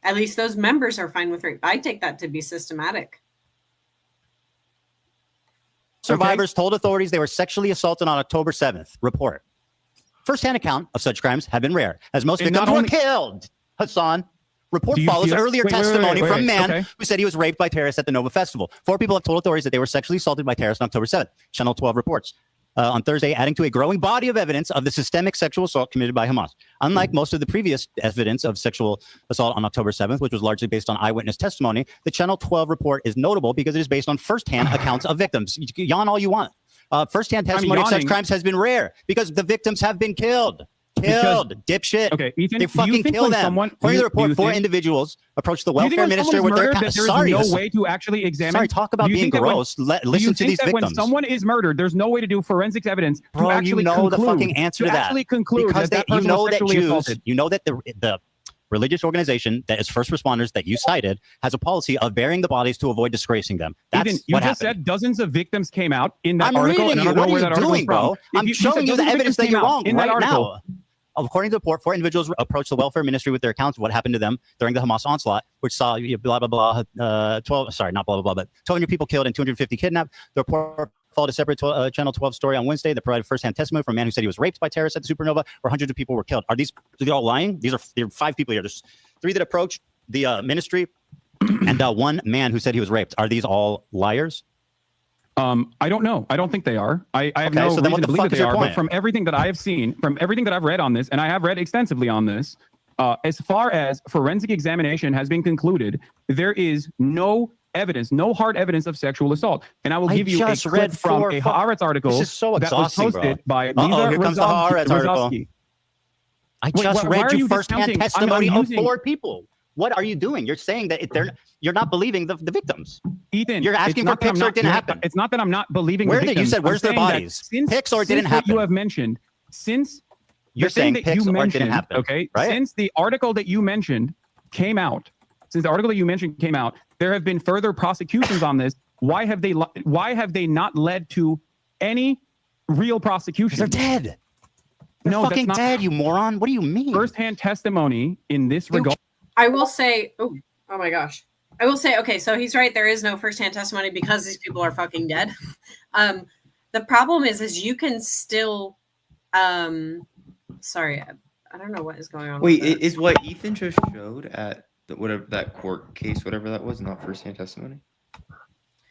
Speaker 1: at least those members are fine with rape. I take that to be systematic.
Speaker 4: Survivors told authorities they were sexually assaulted on October 7th. Report. First-hand account of such crimes have been rare, as most
Speaker 5: And
Speaker 4: victims
Speaker 5: not
Speaker 4: were
Speaker 5: only-
Speaker 4: killed. Hassan. Report
Speaker 5: Do you
Speaker 4: follows
Speaker 5: feel-
Speaker 4: earlier
Speaker 5: wait,
Speaker 4: testimony from a man
Speaker 5: okay.
Speaker 4: who said he was raped by terrorists at the Nova Festival. 4 people have told authorities that they were sexually assaulted by terrorists on October 7th. Channel 12 reports. On Thursday, adding to a growing body of evidence of the systemic sexual assault committed by Hamas. Unlike most of the previous evidence of sexual assault on October 7th, which was largely based on eyewitness testimony, the Channel 12 report is notable because it is based on firsthand accounts of victims. You can yawn all you want. Firsthand testimony of such crimes has been rare because the victims have been killed. Dipshit.
Speaker 5: Okay, Ethan,
Speaker 4: They
Speaker 5: do you
Speaker 4: fucking
Speaker 5: think
Speaker 4: kill
Speaker 5: when
Speaker 4: them.
Speaker 5: someone-
Speaker 4: According to the
Speaker 5: do
Speaker 4: report,
Speaker 5: you
Speaker 4: 4
Speaker 5: think-
Speaker 4: individuals approached the
Speaker 5: Do you think
Speaker 4: welfare
Speaker 5: when
Speaker 4: minister
Speaker 5: someone's
Speaker 4: with their
Speaker 5: murdered
Speaker 4: account.
Speaker 5: that there's
Speaker 4: Sorry,
Speaker 5: no way to actually examine?
Speaker 4: sorry, talk about
Speaker 5: Do you
Speaker 4: being
Speaker 5: think that when-
Speaker 4: gross.
Speaker 5: do
Speaker 4: Listen
Speaker 5: you
Speaker 4: to
Speaker 5: think
Speaker 4: these
Speaker 5: that when
Speaker 4: victims.
Speaker 5: someone is murdered, there's no way to do forensics evidence
Speaker 4: Bro,
Speaker 5: to actually
Speaker 4: you know the
Speaker 5: conclude,
Speaker 4: fucking answer to that.
Speaker 5: actually conclude
Speaker 4: Because
Speaker 5: that
Speaker 4: you
Speaker 5: person
Speaker 4: know
Speaker 5: was
Speaker 4: that
Speaker 5: sexually
Speaker 4: Jews,
Speaker 5: assaulted.
Speaker 4: you know that the religious organization that is first responders that you cited has a policy of burying the bodies to avoid disgracing them. That's
Speaker 5: Ethan, you
Speaker 4: what
Speaker 5: just
Speaker 4: happened.
Speaker 5: said dozens of victims came out in that
Speaker 4: I'm
Speaker 5: article.
Speaker 4: reading
Speaker 5: and I
Speaker 4: you.
Speaker 5: don't know
Speaker 4: What
Speaker 5: where
Speaker 4: are
Speaker 5: that
Speaker 4: you
Speaker 5: article is
Speaker 4: doing,
Speaker 5: from.
Speaker 4: bro?
Speaker 5: If
Speaker 4: I'm
Speaker 5: you said
Speaker 4: showing you the
Speaker 5: dozens of
Speaker 4: evidence
Speaker 5: victims
Speaker 4: that
Speaker 5: came
Speaker 4: you're
Speaker 5: out
Speaker 4: wrong
Speaker 5: in that
Speaker 4: right
Speaker 5: article.
Speaker 4: now. According to the report, 4 individuals approached the welfare ministry with their accounts of what happened to them during the Hamas onslaught, which saw blah, blah, blah, 12, sorry, not blah, blah, blah, but 1,200 people killed and 250 kidnapped. The report followed a separate Channel 12 story on Wednesday that provided firsthand testimony from a man who said he was raped by terrorists at the Supernova, where hundreds of people were killed. Are they all lying? There are 5 people here. There's 3 that approached the ministry and 1 man who said he was raped. Are these all liars?
Speaker 5: I don't know. I don't think they are. I have
Speaker 4: Okay,
Speaker 5: no
Speaker 4: so then what
Speaker 5: reason to
Speaker 4: the
Speaker 5: believe
Speaker 4: fuck
Speaker 5: that
Speaker 4: is
Speaker 5: they
Speaker 4: your
Speaker 5: are.
Speaker 4: point?
Speaker 5: But from everything that I have seen, from everything that I've read on this, and I have read extensively on this, as far as forensic examination has been concluded, there is no evidence, no hard evidence of sexual assault. And I will give you a
Speaker 4: just
Speaker 5: clip
Speaker 4: read
Speaker 5: from
Speaker 4: 4
Speaker 5: a Haaretz article
Speaker 4: This is so
Speaker 5: that was
Speaker 4: exhausting, bro.
Speaker 5: posted by
Speaker 4: Uh-oh,
Speaker 5: Lisa
Speaker 4: here comes the Haaretz article.
Speaker 5: Rozovsky.
Speaker 4: I
Speaker 5: Wait,
Speaker 4: just
Speaker 5: why
Speaker 4: read
Speaker 5: are
Speaker 4: you
Speaker 5: you
Speaker 4: firsthand
Speaker 5: discounting-
Speaker 4: testimony
Speaker 5: I'm
Speaker 4: of
Speaker 5: using-
Speaker 4: 4 people. What are you doing? You're saying that you're not believing the victims.
Speaker 5: Ethan,
Speaker 4: You're asking
Speaker 5: it's
Speaker 4: for
Speaker 5: not that I'm
Speaker 4: pics or
Speaker 5: not-
Speaker 4: it didn't happen.
Speaker 5: It's not that I'm not believing
Speaker 4: Where
Speaker 5: the
Speaker 4: did- you
Speaker 5: victims.
Speaker 4: said, where's
Speaker 5: I'm
Speaker 4: their
Speaker 5: saying that
Speaker 4: bodies?
Speaker 5: Since,
Speaker 4: Pics or it
Speaker 5: since
Speaker 4: didn't
Speaker 5: what
Speaker 4: happen?
Speaker 5: you have mentioned, since
Speaker 4: You're
Speaker 5: the thing
Speaker 4: saying
Speaker 5: that
Speaker 4: pics
Speaker 5: you
Speaker 4: or it
Speaker 5: mentioned,
Speaker 4: didn't happen,
Speaker 5: okay,
Speaker 4: right?
Speaker 5: since the article that you mentioned came out, there have been further prosecutions on this. Why have they not led to any real prosecution?
Speaker 4: They're dead. They're
Speaker 5: No,
Speaker 4: fucking
Speaker 5: that's not
Speaker 4: dead, you moron. What do you mean?
Speaker 5: Firsthand testimony in this regard.
Speaker 1: I will say, oh my gosh. I will say, okay, so he's right. There is no firsthand testimony because these people are fucking dead. The problem is you can still, sorry, I don't know what is going on.
Speaker 2: Wait,
Speaker 1: with that.
Speaker 2: is what Ethan just showed at whatever that court case, whatever that was, not firsthand testimony?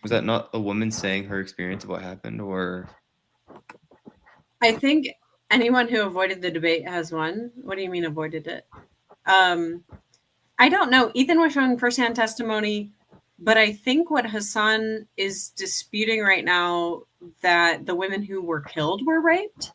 Speaker 2: Was that not a woman saying her experience of what happened, or?
Speaker 1: I think anyone who avoided the debate has won. What do you mean avoided it? I don't know. Ethan was showing firsthand testimony, but I think what Hasan is disputing right now that the women who were killed were raped.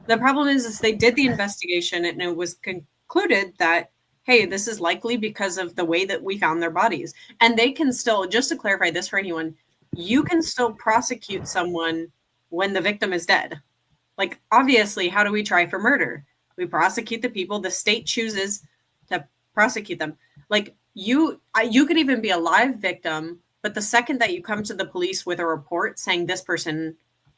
Speaker 1: The problem is they did the investigation and it was concluded that, hey, this is likely because of the way that we found their bodies. And they can still, just to clarify this for anyone, you can still prosecute someone when the victim is dead. Like, obviously, how do we try for murder? We prosecute the people. The state chooses to prosecute them. Like, you could even be a live victim, but the second that you come to the police with a report saying this person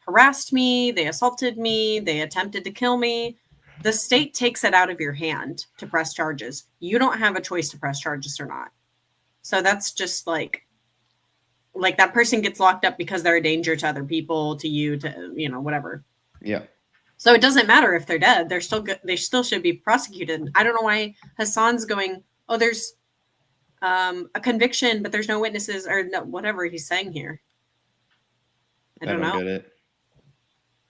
Speaker 1: harassed me, they assaulted me, they attempted to kill me. The state takes it out of your hand to press charges. You don't have a choice to press charges or not. So that's just like that person gets locked up because they're a danger to other people, to you, to, you know, whatever.
Speaker 2: Yeah.
Speaker 1: So it doesn't matter if they're dead. They're still good. They still should be prosecuted. I don't know why Hasan's going, oh, there's a conviction, but there's no witnesses, or no, whatever he's saying here. I don't know.
Speaker 2: Get it.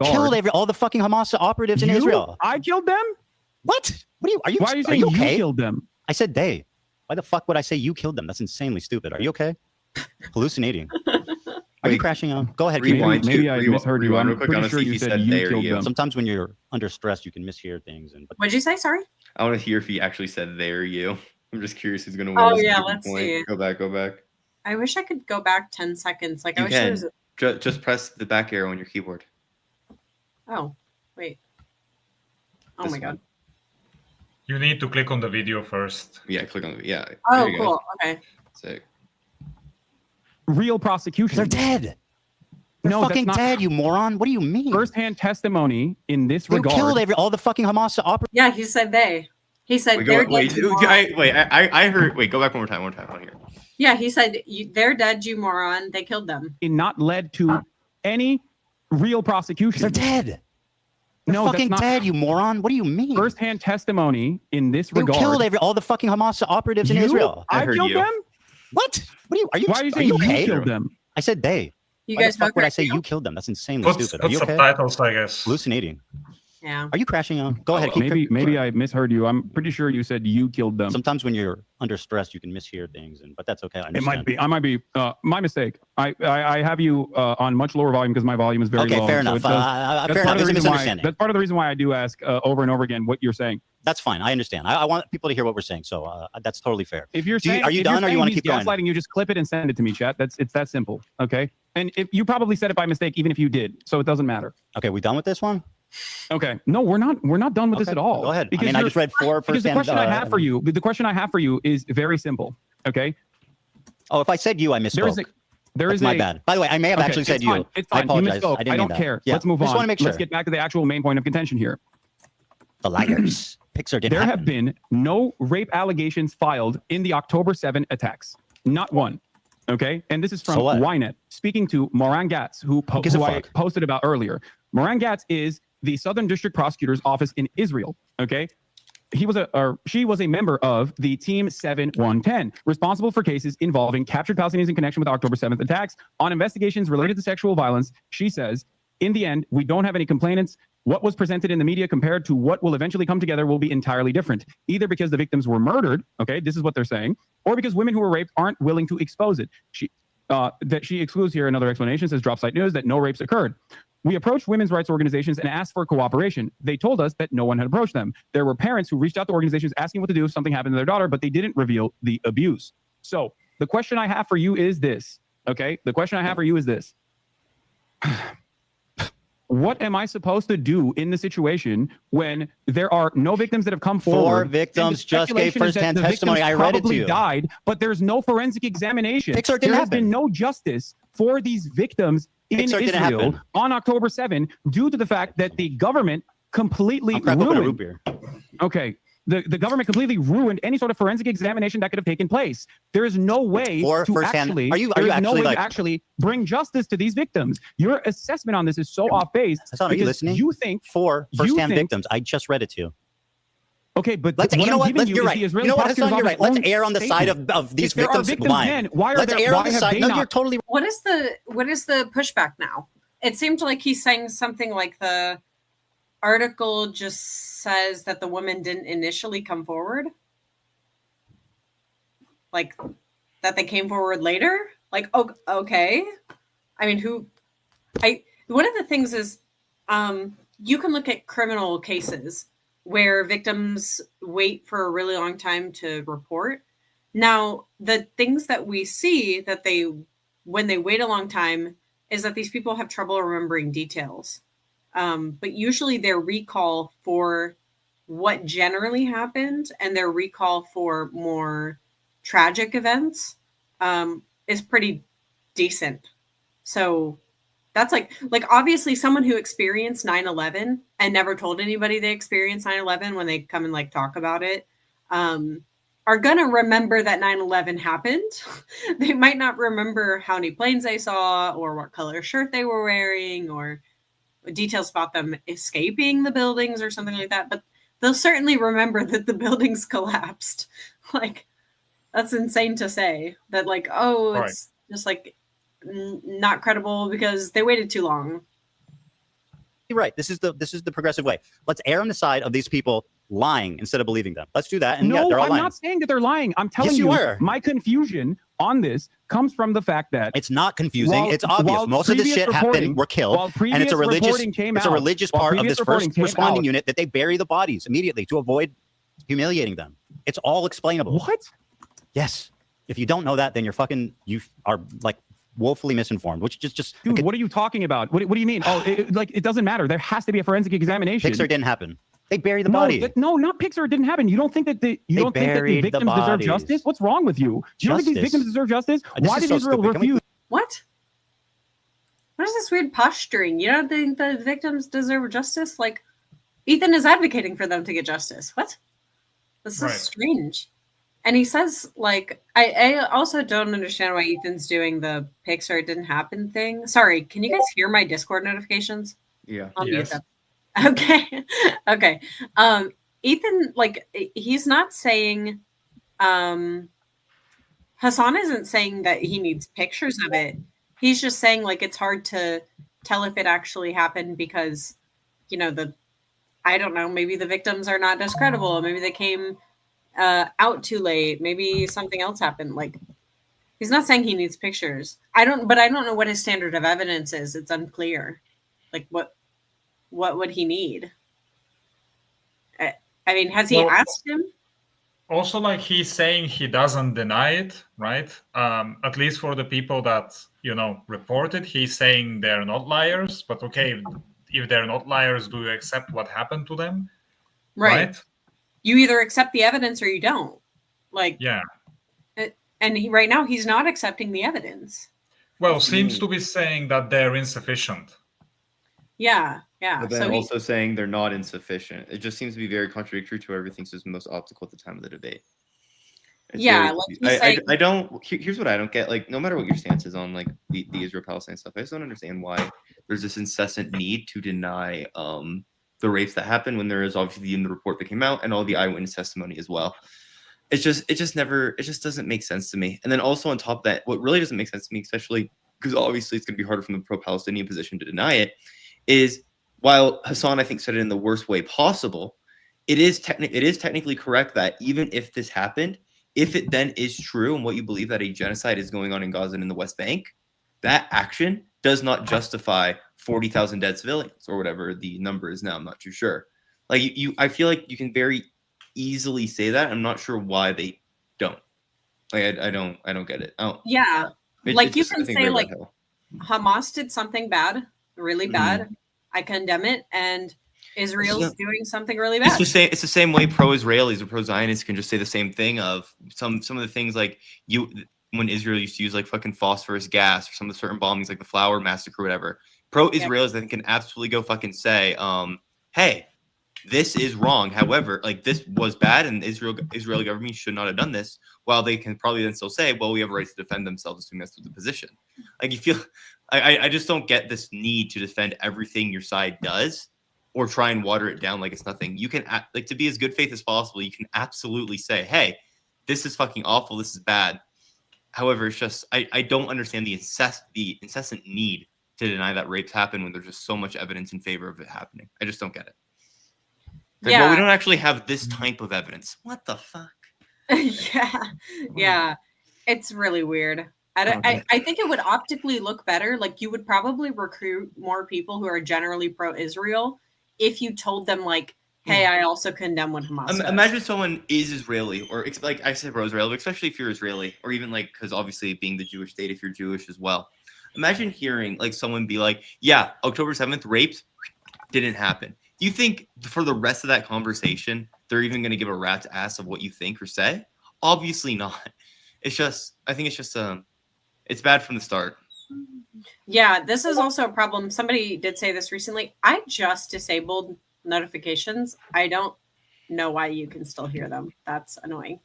Speaker 4: Killed all the fucking Hamas operatives in Israel.
Speaker 5: I killed them?
Speaker 4: What? What are you? Are you?
Speaker 5: Why are you saying
Speaker 4: okay?
Speaker 5: you killed them?
Speaker 4: I said they. Why the fuck would I say you killed them? That's insanely stupid. Are you okay? Hallucinating. Are you crashing on? Go ahead.
Speaker 5: Maybe I misheard you. I'm pretty sure you said you killed them.
Speaker 4: Sometimes when you're under stress, you can mishear things.
Speaker 1: What'd you say? Sorry.
Speaker 2: I want to hear if he actually said "there you." I'm just curious who's gonna win.
Speaker 1: Oh yeah, let's see.
Speaker 2: Go back.
Speaker 1: I wish I could go back 10 seconds. Like, I wish
Speaker 2: can.
Speaker 1: there was
Speaker 2: Just press the back arrow on your keyboard.
Speaker 1: Oh, wait. Oh my god.
Speaker 6: You need to click on the video first.
Speaker 2: Yeah, click on the yeah.
Speaker 1: Oh, cool. Okay.
Speaker 2: Sick.
Speaker 5: Real prosecution.
Speaker 4: They're dead. They're fucking dead, you moron. What do you mean?
Speaker 5: First-hand testimony in this regard.
Speaker 4: They killed all the fucking Hamas operatives.
Speaker 1: Yeah, he said they. He said they're dead.
Speaker 2: I heard. Wait, go back one more time. One more time. Here.
Speaker 1: Yeah, he said they're dead, you moron. They killed them.
Speaker 5: Not led to any real prosecution.
Speaker 4: They're dead. They're fucking dead, you moron. What do you mean?
Speaker 5: First-hand testimony in this regard.
Speaker 4: They killed all the fucking Hamas operatives in Israel.
Speaker 5: I killed them?
Speaker 4: What? What are you? Are you?
Speaker 5: Why are you saying you killed them?
Speaker 4: I said they.
Speaker 1: You
Speaker 4: Why
Speaker 1: guys
Speaker 4: the fuck would I say you killed them? That's insanely stupid. Are you okay?
Speaker 6: Subtitles, I guess.
Speaker 4: Hallucinating.
Speaker 1: Yeah.
Speaker 4: Are you crashing on? Go ahead.
Speaker 5: Maybe I misheard you. I'm pretty sure you said you killed them.
Speaker 4: Sometimes when you're under stress, you can mishear things, but that's okay.
Speaker 5: It might be. I might be. My mistake. I have you on much lower volume because my volume is very low.
Speaker 4: Okay, fair enough. Fair enough. There's a misunderstanding.
Speaker 5: That's part of the reason why I do ask over and over again what you're saying.
Speaker 4: That's fine. I understand. I want people to hear what we're saying, so that's totally fair.
Speaker 5: If you're saying,
Speaker 4: are you done, or you want to keep going?
Speaker 5: Gaslighting, you just clip it and send it to me, chat. It's that simple. Okay. And if you probably said it by mistake, even if you did, so it doesn't matter.
Speaker 4: Okay, we done with this one?
Speaker 5: Okay. No, we're not done with this at all.
Speaker 4: Go ahead.
Speaker 5: Because
Speaker 4: I just read four.
Speaker 5: Because the question I have for you, the question I have for you is very simple. Okay.
Speaker 4: Oh, if I said you, I misspoke. That's my bad. By the way, I may have actually said you.
Speaker 5: It's fine.
Speaker 4: I apologize.
Speaker 5: You misspoke. I don't care.
Speaker 4: Yeah.
Speaker 5: Let's move on.
Speaker 4: Just want to make sure.
Speaker 5: Let's get back to the actual main point of contention here.
Speaker 4: The liars. Pixar didn't
Speaker 5: There have been no rape allegations filed in the October 7 attacks. Not one. Okay. And this is from Ynet, speaking to Moran Gatz, who I posted about earlier. Moran Gatz is the Southern District Prosecutor's Office in Israel. Okay. She was a member of the Team 7110, responsible for cases involving captured Palestinians in connection with October 7th attacks. On investigations related to sexual violence, she says, in the end, we don't have any complainants. What was presented in the media compared to what will eventually come together will be entirely different, either because the victims were murdered, okay, this is what they're saying, or because women who were raped aren't willing to expose it. She excludes here another explanation, says Drop Site News, that no rapes occurred. We approached women's rights organizations and asked for cooperation. They told us that no one had approached them. There were parents who reached out to organizations asking what to do if something happened to their daughter, but they didn't reveal the abuse. So the question I have for you is this, okay? The question I have for you is this. What am I supposed to do in the situation when there are no victims that have come forward?
Speaker 4: 4 victims just gave first-hand testimony. I read it to you.
Speaker 5: Died, but there's no forensic examination.
Speaker 4: Pixar didn't
Speaker 5: there has
Speaker 4: happen.
Speaker 5: been no justice for these victims in Israel on October 7 due to the fact that the government completely ruined. Okay. The government completely ruined any sort of forensic examination that could have taken place. There is no way to actually bring justice to these victims. Your assessment on this is so off base.
Speaker 4: Hasan, are you listening?
Speaker 5: You think
Speaker 4: 4 first-hand victims. I just read it to you.
Speaker 5: Okay, but
Speaker 4: you know what? You're right. You know what, Hasan? You're right. Let's err on the side of these victims lying. Let's err on the side. No, you're totally.
Speaker 1: What is the pushback now? It seemed like he's saying something like the article just says that the woman didn't initially come forward, like that they came forward later. Like, okay. I mean, one of the things is, you can look at criminal cases where victims wait for a really long time to report. Now, the things that we see that when they wait a long time is that these people have trouble remembering details. But usually their recall for what generally happened and their recall for more tragic events is pretty decent. So That's like obviously someone who experienced 9/11 and never told anybody they experienced 9/11 when they come and like talk about it, are going to remember that 9/11 happened. They might not remember how many planes they saw or what color shirt they were wearing or details about them escaping the buildings or something like that. But they'll certainly remember that the buildings collapsed. Like, that's insane to say that, like, oh, it's just like not credible because they waited too long.
Speaker 4: You're right. This is the progressive way. Let's err on the side of these people lying instead of believing them. Let's do that. And
Speaker 5: no,
Speaker 4: yeah, they're all
Speaker 5: I'm
Speaker 4: lying.
Speaker 5: not saying that they're lying. I'm telling
Speaker 4: Yes, you are.
Speaker 5: my confusion on this comes from the fact that
Speaker 4: it's not confusing. It's obvious. Most of this shit happened, were killed, and it's a religious part of this first responding unit that they bury the bodies immediately to avoid humiliating them. It's all explainable.
Speaker 5: What?
Speaker 4: Yes. If you don't know that, then you are like woefully misinformed. Which just
Speaker 5: dude, what are you talking about? What do you mean? Oh, it doesn't matter. There has to be a forensic examination.
Speaker 4: Pixar didn't happen. They buried the body.
Speaker 5: No, not Pixar. It didn't happen. You don't think that the victims deserve justice? What's wrong with you? Do you don't think these victims deserve justice? Why did Israel refuse?
Speaker 1: What? What is this weird posturing? You don't think the victims deserve justice? Like, Ethan is advocating for them to get justice. What? This is strange. And he says, like, I also don't understand why Ethan's doing the Pixar it didn't happen thing. Sorry, can you guys hear my Discord notifications?
Speaker 2: Yeah.
Speaker 1: I'll mute them. Okay. Okay. Ethan, like, he's not saying, Hasan isn't saying that he needs pictures of it. He's just saying, like, it's hard to tell if it actually happened because, you know, I don't know, maybe the victims are not as credible. Maybe they came out too late. Maybe something else happened. Like, he's not saying he needs pictures. I don't know what his standard of evidence is. It's unclear. Like, what would he need? I mean, has he asked him?
Speaker 6: Also, like, he's saying he doesn't deny it, right? At least for the people that, reported, he's saying they're not liars. But okay, if they're not liars, do you accept what happened to them? Right?
Speaker 1: You either accept the evidence or you don't. Like,
Speaker 6: yeah.
Speaker 1: And right now, he's not accepting the evidence.
Speaker 6: Well, seems to be saying that they're insufficient.
Speaker 1: Yeah.
Speaker 2: But then also saying they're not insufficient. It just seems to be very contradictory to everything that's most optical at the time of the debate. I don't. Here's what I don't get. Like, no matter what your stance is on like the Israel-Palestine stuff, I just don't understand why there's this incessant need to deny the rapes that happened when there is obviously in the report that came out and all the eyewitness testimony as well. It just doesn't make sense to me. And then also on top of that, what really doesn't make sense to me, especially because obviously it's going to be harder from the pro-Palestinian position to deny it, is while Hasan, I think, said it in the worst way possible, it is technically correct that even if this happened, if it then is true and what you believe that a genocide is going on in Gaza and in the West Bank, that action does not justify 40,000 dead civilians or whatever the number is now. I'm not too sure. Like I feel like you can very easily say that. I'm not sure why they don't. Like I don't get it.
Speaker 1: Yeah, like you can say like Hamas did something bad, really bad. I condemn it, and Israel's doing something really bad.
Speaker 2: It's the same way pro-Israelis or pro-Zionists can just say the same thing of some of the things like when Israel used to use like fucking phosphorus gas or some of the certain bombings like the Flower Massacre or whatever. Pro-Israelis I think can absolutely go fucking say, hey, this is wrong. However, like this was bad and Israeli government should not have done this. While they can probably then still say, well, we have a right to defend themselves assuming that's the position. Like you feel I just don't get this need to defend everything your side does or try and water it down like it's nothing. You can like to be as good faith as possible. You can absolutely say, hey, this is fucking awful. This is bad. However, it's just I don't understand the incessant need to deny that rapes happen when there's just so much evidence in favor of it happening. I just don't get it. Like, well, we don't actually have this type of evidence. What the fuck?
Speaker 1: Yeah. It's really weird. I think it would optically look better. Like you would probably recruit more people who are generally pro-Israel if you told them like, hey, I also condemn what Hamas does.
Speaker 2: Imagine someone is Israeli or like I said pro-Israel, but especially if you're Israeli or even like because obviously being the Jewish state, if you're Jewish as well. Imagine hearing like someone be like, yeah, October 7th rapes didn't happen. Do you think for the rest of that conversation, they're even going to give a rat's ass of what you think or say? Obviously not. It's just, I think it's just, it's bad from the start.
Speaker 1: Yeah, this is also a problem. Somebody did say this recently. I just disabled notifications. I don't know why you can still hear them. That's annoying.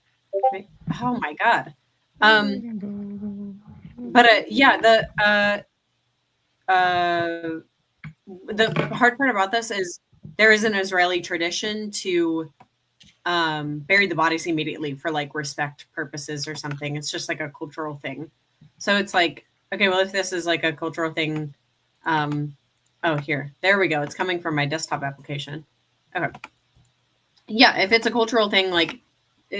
Speaker 1: Oh my god. But yeah, the hard part about this is there is an Israeli tradition to bury the bodies immediately for like respect purposes or something. It's just like a cultural thing. So it's like, okay, well, if this is like a cultural thing, oh, there we go. It's coming from my desktop application. Okay. Yeah, if it's a cultural thing, like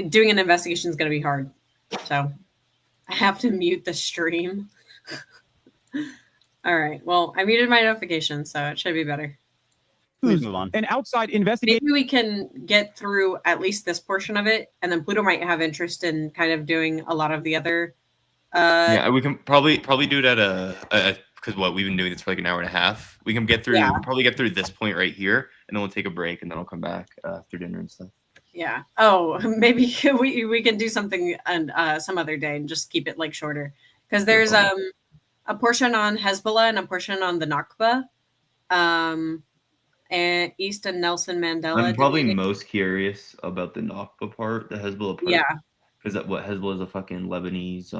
Speaker 1: doing an investigation is going to be hard. So I have to mute the stream. All right. Well, I muted my notification, so it should be better.
Speaker 4: Please move on.
Speaker 5: An outside investigator.
Speaker 1: Maybe we can get through at least this portion of it, and then Pluto might have interest in kind of doing a lot of the other.
Speaker 2: Yeah, we can probably do it at because we've been doing this for like an hour and a half. We can get through.
Speaker 1: Yeah.
Speaker 2: We'll probably get through this point right here, and then we'll take a break, and then I'll come back after dinner and stuff.
Speaker 1: Yeah. Oh, maybe we can do something and some other day and just keep it like shorter, because there's a portion on Hezbollah and a portion on the Nakba, and East and Nelson Mandela.
Speaker 2: I'm probably most curious about the Nakba part, the Hezbollah part.
Speaker 1: Yeah.
Speaker 2: Because what Hezbollah is a fucking Lebanese,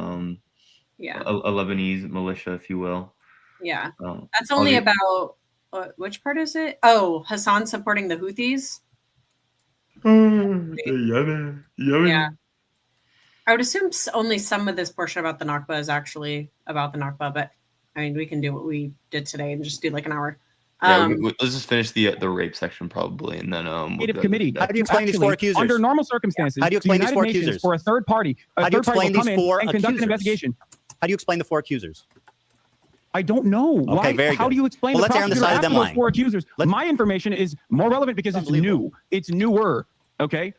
Speaker 1: Yeah.
Speaker 2: a Lebanese militia, if you will.
Speaker 1: Yeah. That's only about which part is it? Oh, Hasan supporting the Houthis.
Speaker 2: Yemen.
Speaker 1: Yeah. I would assume only some of this portion about the Nakba is actually about the Nakba, but I mean, we can do what we did today and just do like an hour.
Speaker 2: Yeah, let's just finish the rape section probably, and then
Speaker 5: committee.
Speaker 4: How do you explain these four accusers?
Speaker 5: Under normal circumstances,
Speaker 4: how do you explain these four
Speaker 5: United Nations
Speaker 4: accusers?
Speaker 5: For a third party,
Speaker 4: How do you explain these four
Speaker 5: and conduct an
Speaker 4: accusers?
Speaker 5: investigation?
Speaker 4: How do you explain the four accusers?
Speaker 5: I don't know.
Speaker 4: Okay,
Speaker 5: Why?
Speaker 4: very
Speaker 5: How
Speaker 4: good.
Speaker 5: do you explain
Speaker 4: Well,
Speaker 5: the
Speaker 4: let's err on the
Speaker 5: prosecutor
Speaker 4: side of them
Speaker 5: after those
Speaker 4: lying.
Speaker 5: four accusers? My information is more relevant because it's new. It's newer. Okay.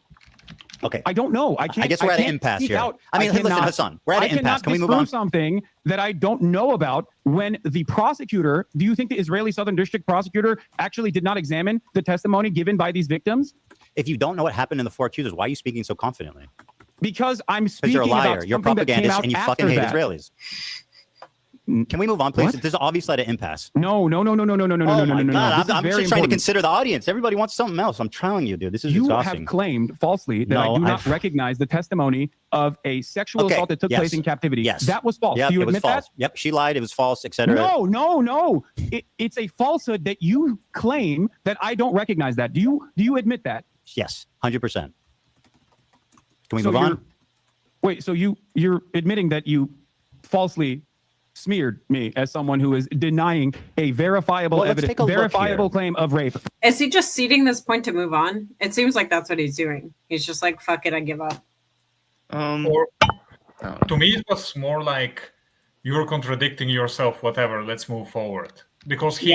Speaker 4: Okay.
Speaker 5: I don't know. I can't.
Speaker 4: I guess we're at an
Speaker 5: can't
Speaker 4: impasse
Speaker 5: speak
Speaker 4: here.
Speaker 5: out.
Speaker 4: I mean, listen,
Speaker 5: cannot-
Speaker 4: Hasan, we're at an impasse. Can we move
Speaker 5: disprove
Speaker 4: on?
Speaker 5: Something that I don't know about. When the prosecutor, do you think the Israeli Southern District prosecutor actually did not examine the testimony given by these victims?
Speaker 4: If you don't know what happened in the four accusers, why are you speaking so confidently?
Speaker 5: Because I'm
Speaker 4: Because
Speaker 5: speaking
Speaker 4: you're a liar.
Speaker 5: about
Speaker 4: You're a
Speaker 5: something that came
Speaker 4: propagandist,
Speaker 5: out
Speaker 4: and you
Speaker 5: after
Speaker 4: fucking hate
Speaker 5: that.
Speaker 4: Israelis. Can we move on, please?
Speaker 5: What?
Speaker 4: This is obviously at an impasse.
Speaker 5: No.
Speaker 4: Oh my
Speaker 5: No.
Speaker 4: God,
Speaker 5: This is
Speaker 4: I'm
Speaker 5: very
Speaker 4: just trying to
Speaker 5: important.
Speaker 4: consider the audience. Everybody wants something else. I'm telling you, dude. This is
Speaker 5: You
Speaker 4: exhausting.
Speaker 5: have claimed falsely that I
Speaker 4: No,
Speaker 5: do not
Speaker 4: I've-
Speaker 5: recognize the testimony of a sexual
Speaker 4: Okay,
Speaker 5: assault that took
Speaker 4: yes.
Speaker 5: place in captivity.
Speaker 4: Yes.
Speaker 5: That was false.
Speaker 4: Yep,
Speaker 5: Do you
Speaker 4: it was
Speaker 5: admit
Speaker 4: false.
Speaker 5: that?
Speaker 4: Yep, she lied. It was false, etc.
Speaker 5: No. It's a falsehood that you claim that I don't recognize that. Do you admit that?
Speaker 4: Yes, 100%. Can we
Speaker 5: So
Speaker 4: move on?
Speaker 5: you're- Wait, so you're admitting that you falsely smeared me as someone who is denying a verifiable
Speaker 4: Well, let's
Speaker 5: evidence,
Speaker 4: take a look
Speaker 5: verifiable
Speaker 4: here.
Speaker 5: claim of rape.
Speaker 1: Is he just ceding this point to move on? It seems like that's what he's doing. He's just like, fuck it, I give up.
Speaker 6: Or to me, it was more like you're contradicting yourself. Whatever, let's move forward. Because he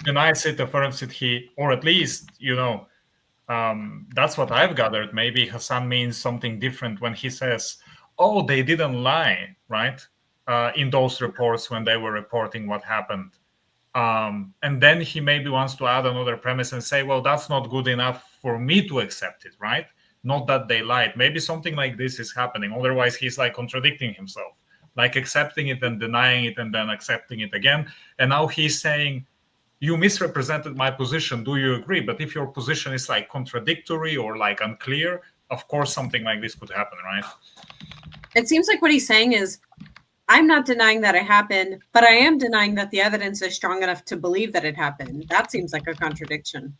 Speaker 6: denies it, affirms it. Or at least, that's what I've gathered. Maybe Hasan means something different when he says, "Oh, they didn't lie," right? In those reports when they were reporting what happened. And then he maybe wants to add another premise and say, well, that's not good enough for me to accept it, right? Not that they lied. Maybe something like this is happening. Otherwise, he's like contradicting himself, like accepting it and denying it and then accepting it again. And now he's saying, you misrepresented my position. Do you agree? But if your position is like contradictory or like unclear, of course, something like this could happen, right?
Speaker 1: It seems like what he's saying is, I'm not denying that it happened, but I am denying that the evidence is strong enough to believe that it happened. That seems like a contradiction.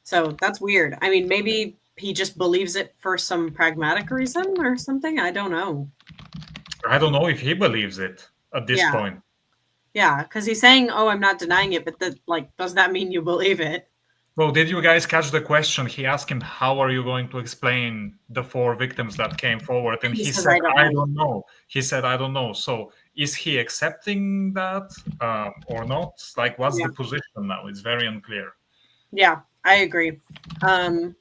Speaker 1: So that's weird. I mean, maybe he just believes it for some pragmatic reason or something. I don't know.
Speaker 6: I don't know if he believes it at this point.
Speaker 1: Yeah, because he's saying, oh, I'm not denying it, but does that mean you believe it?
Speaker 6: Well, did you guys catch the question? He asked him, how are you going to explain the 4 victims that came forward? And he said, I don't know. He said, I don't know. So is he accepting that or not? Like, what's the position now? It's very unclear.
Speaker 1: Yeah, I agree. Okay.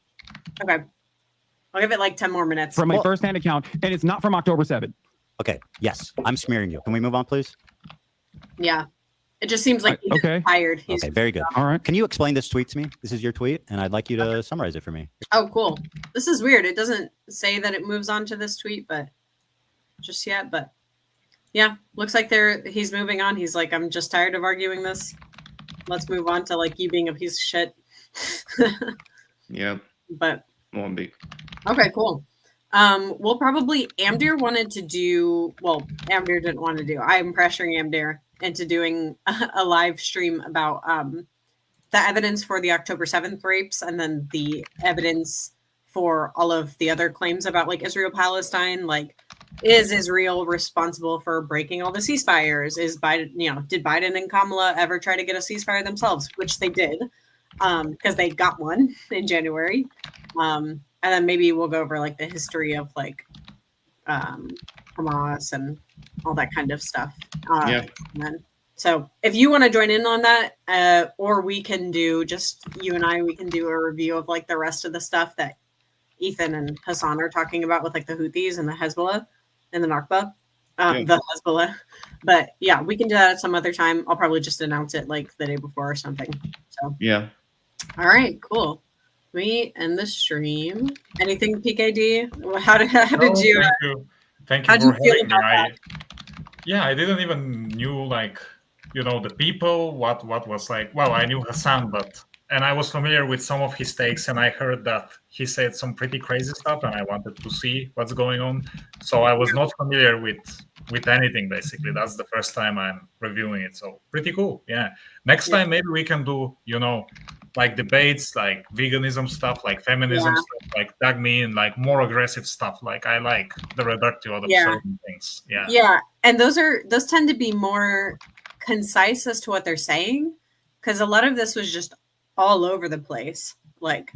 Speaker 1: I'll give it like 10 more minutes.
Speaker 5: From a first-hand account, and it's not from October 7th.
Speaker 4: Okay, yes, I'm smearing you. Can we move on, please?
Speaker 1: Yeah. It just seems like he's tired. He's
Speaker 4: okay, very good.
Speaker 5: All right.
Speaker 4: Can you explain this tweet to me? This is your tweet, and I'd like you to summarize it for me.
Speaker 1: Oh, cool. This is weird. It doesn't say that it moves on to this tweet, but just yet. But Yeah, looks like he's moving on. He's like, I'm just tired of arguing this. Let's move on to like you being a piece of shit.
Speaker 2: Yeah.
Speaker 1: But
Speaker 2: Won't be.
Speaker 1: okay, cool. We'll probably Amdir wanted to do Amdir didn't want to do. I'm pressuring Amdir into doing a live stream about the evidence for the October 7th rapes and then the evidence for all of the other claims about like Israel Palestine. Like, is Israel responsible for breaking all the ceasefires? Is Biden, did Biden and Kamala ever try to get a ceasefire themselves? Which they did, because they got one in January. And then maybe we'll go over like the history of like Hamas and all that kind of stuff.
Speaker 2: Yeah.
Speaker 1: So if you want to join in on that, or we can do just you and I, we can do a review of like the rest of the stuff that Ethan and Hasan are talking about with like the Houthis and the Hezbollah and the Nakba, the Hezbollah. But yeah, we can do that at some other time. I'll probably just announce it like the day before or something. So
Speaker 2: yeah.
Speaker 1: All right, cool. We end the stream. Anything PkD? How did you?
Speaker 6: Thank you for having me. I didn't even knew like the people. What was like? Well, I knew Hasan, and I was familiar with some of his takes, and I heard that he said some pretty crazy stuff, and I wanted to see what's going on. So I was not familiar with anything. Basically, that's the first time I'm reviewing it. So pretty cool. Yeah. Next time maybe we can do like debates, like veganism stuff, like feminism stuff, like tag me in like more aggressive stuff. Like I like the reductio of certain things. Yeah.
Speaker 1: Yeah. And those tend to be more concise as to what they're saying. Because a lot of this was just all over the place. Like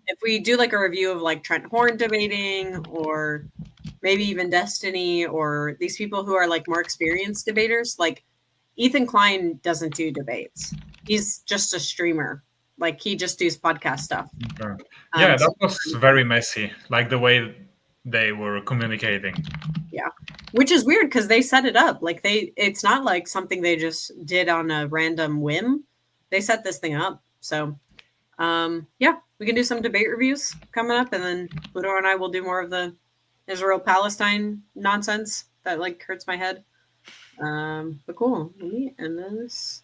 Speaker 1: if we do like a review of like Trent Horn debating or maybe even Destiny or these people who are like more experienced debaters, like Ethan Klein doesn't do debates. He's just a streamer. Like he just does podcast stuff.
Speaker 6: Yeah, that was very messy, like the way they were communicating.
Speaker 1: Yeah, which is weird because they set it up. Like it's not like something they just did on a random whim. They set this thing up. So, yeah, we can do some debate reviews coming up, and then Pluto and I will do more of the Israel Palestine nonsense that like hurts my head. But cool. Let me end this.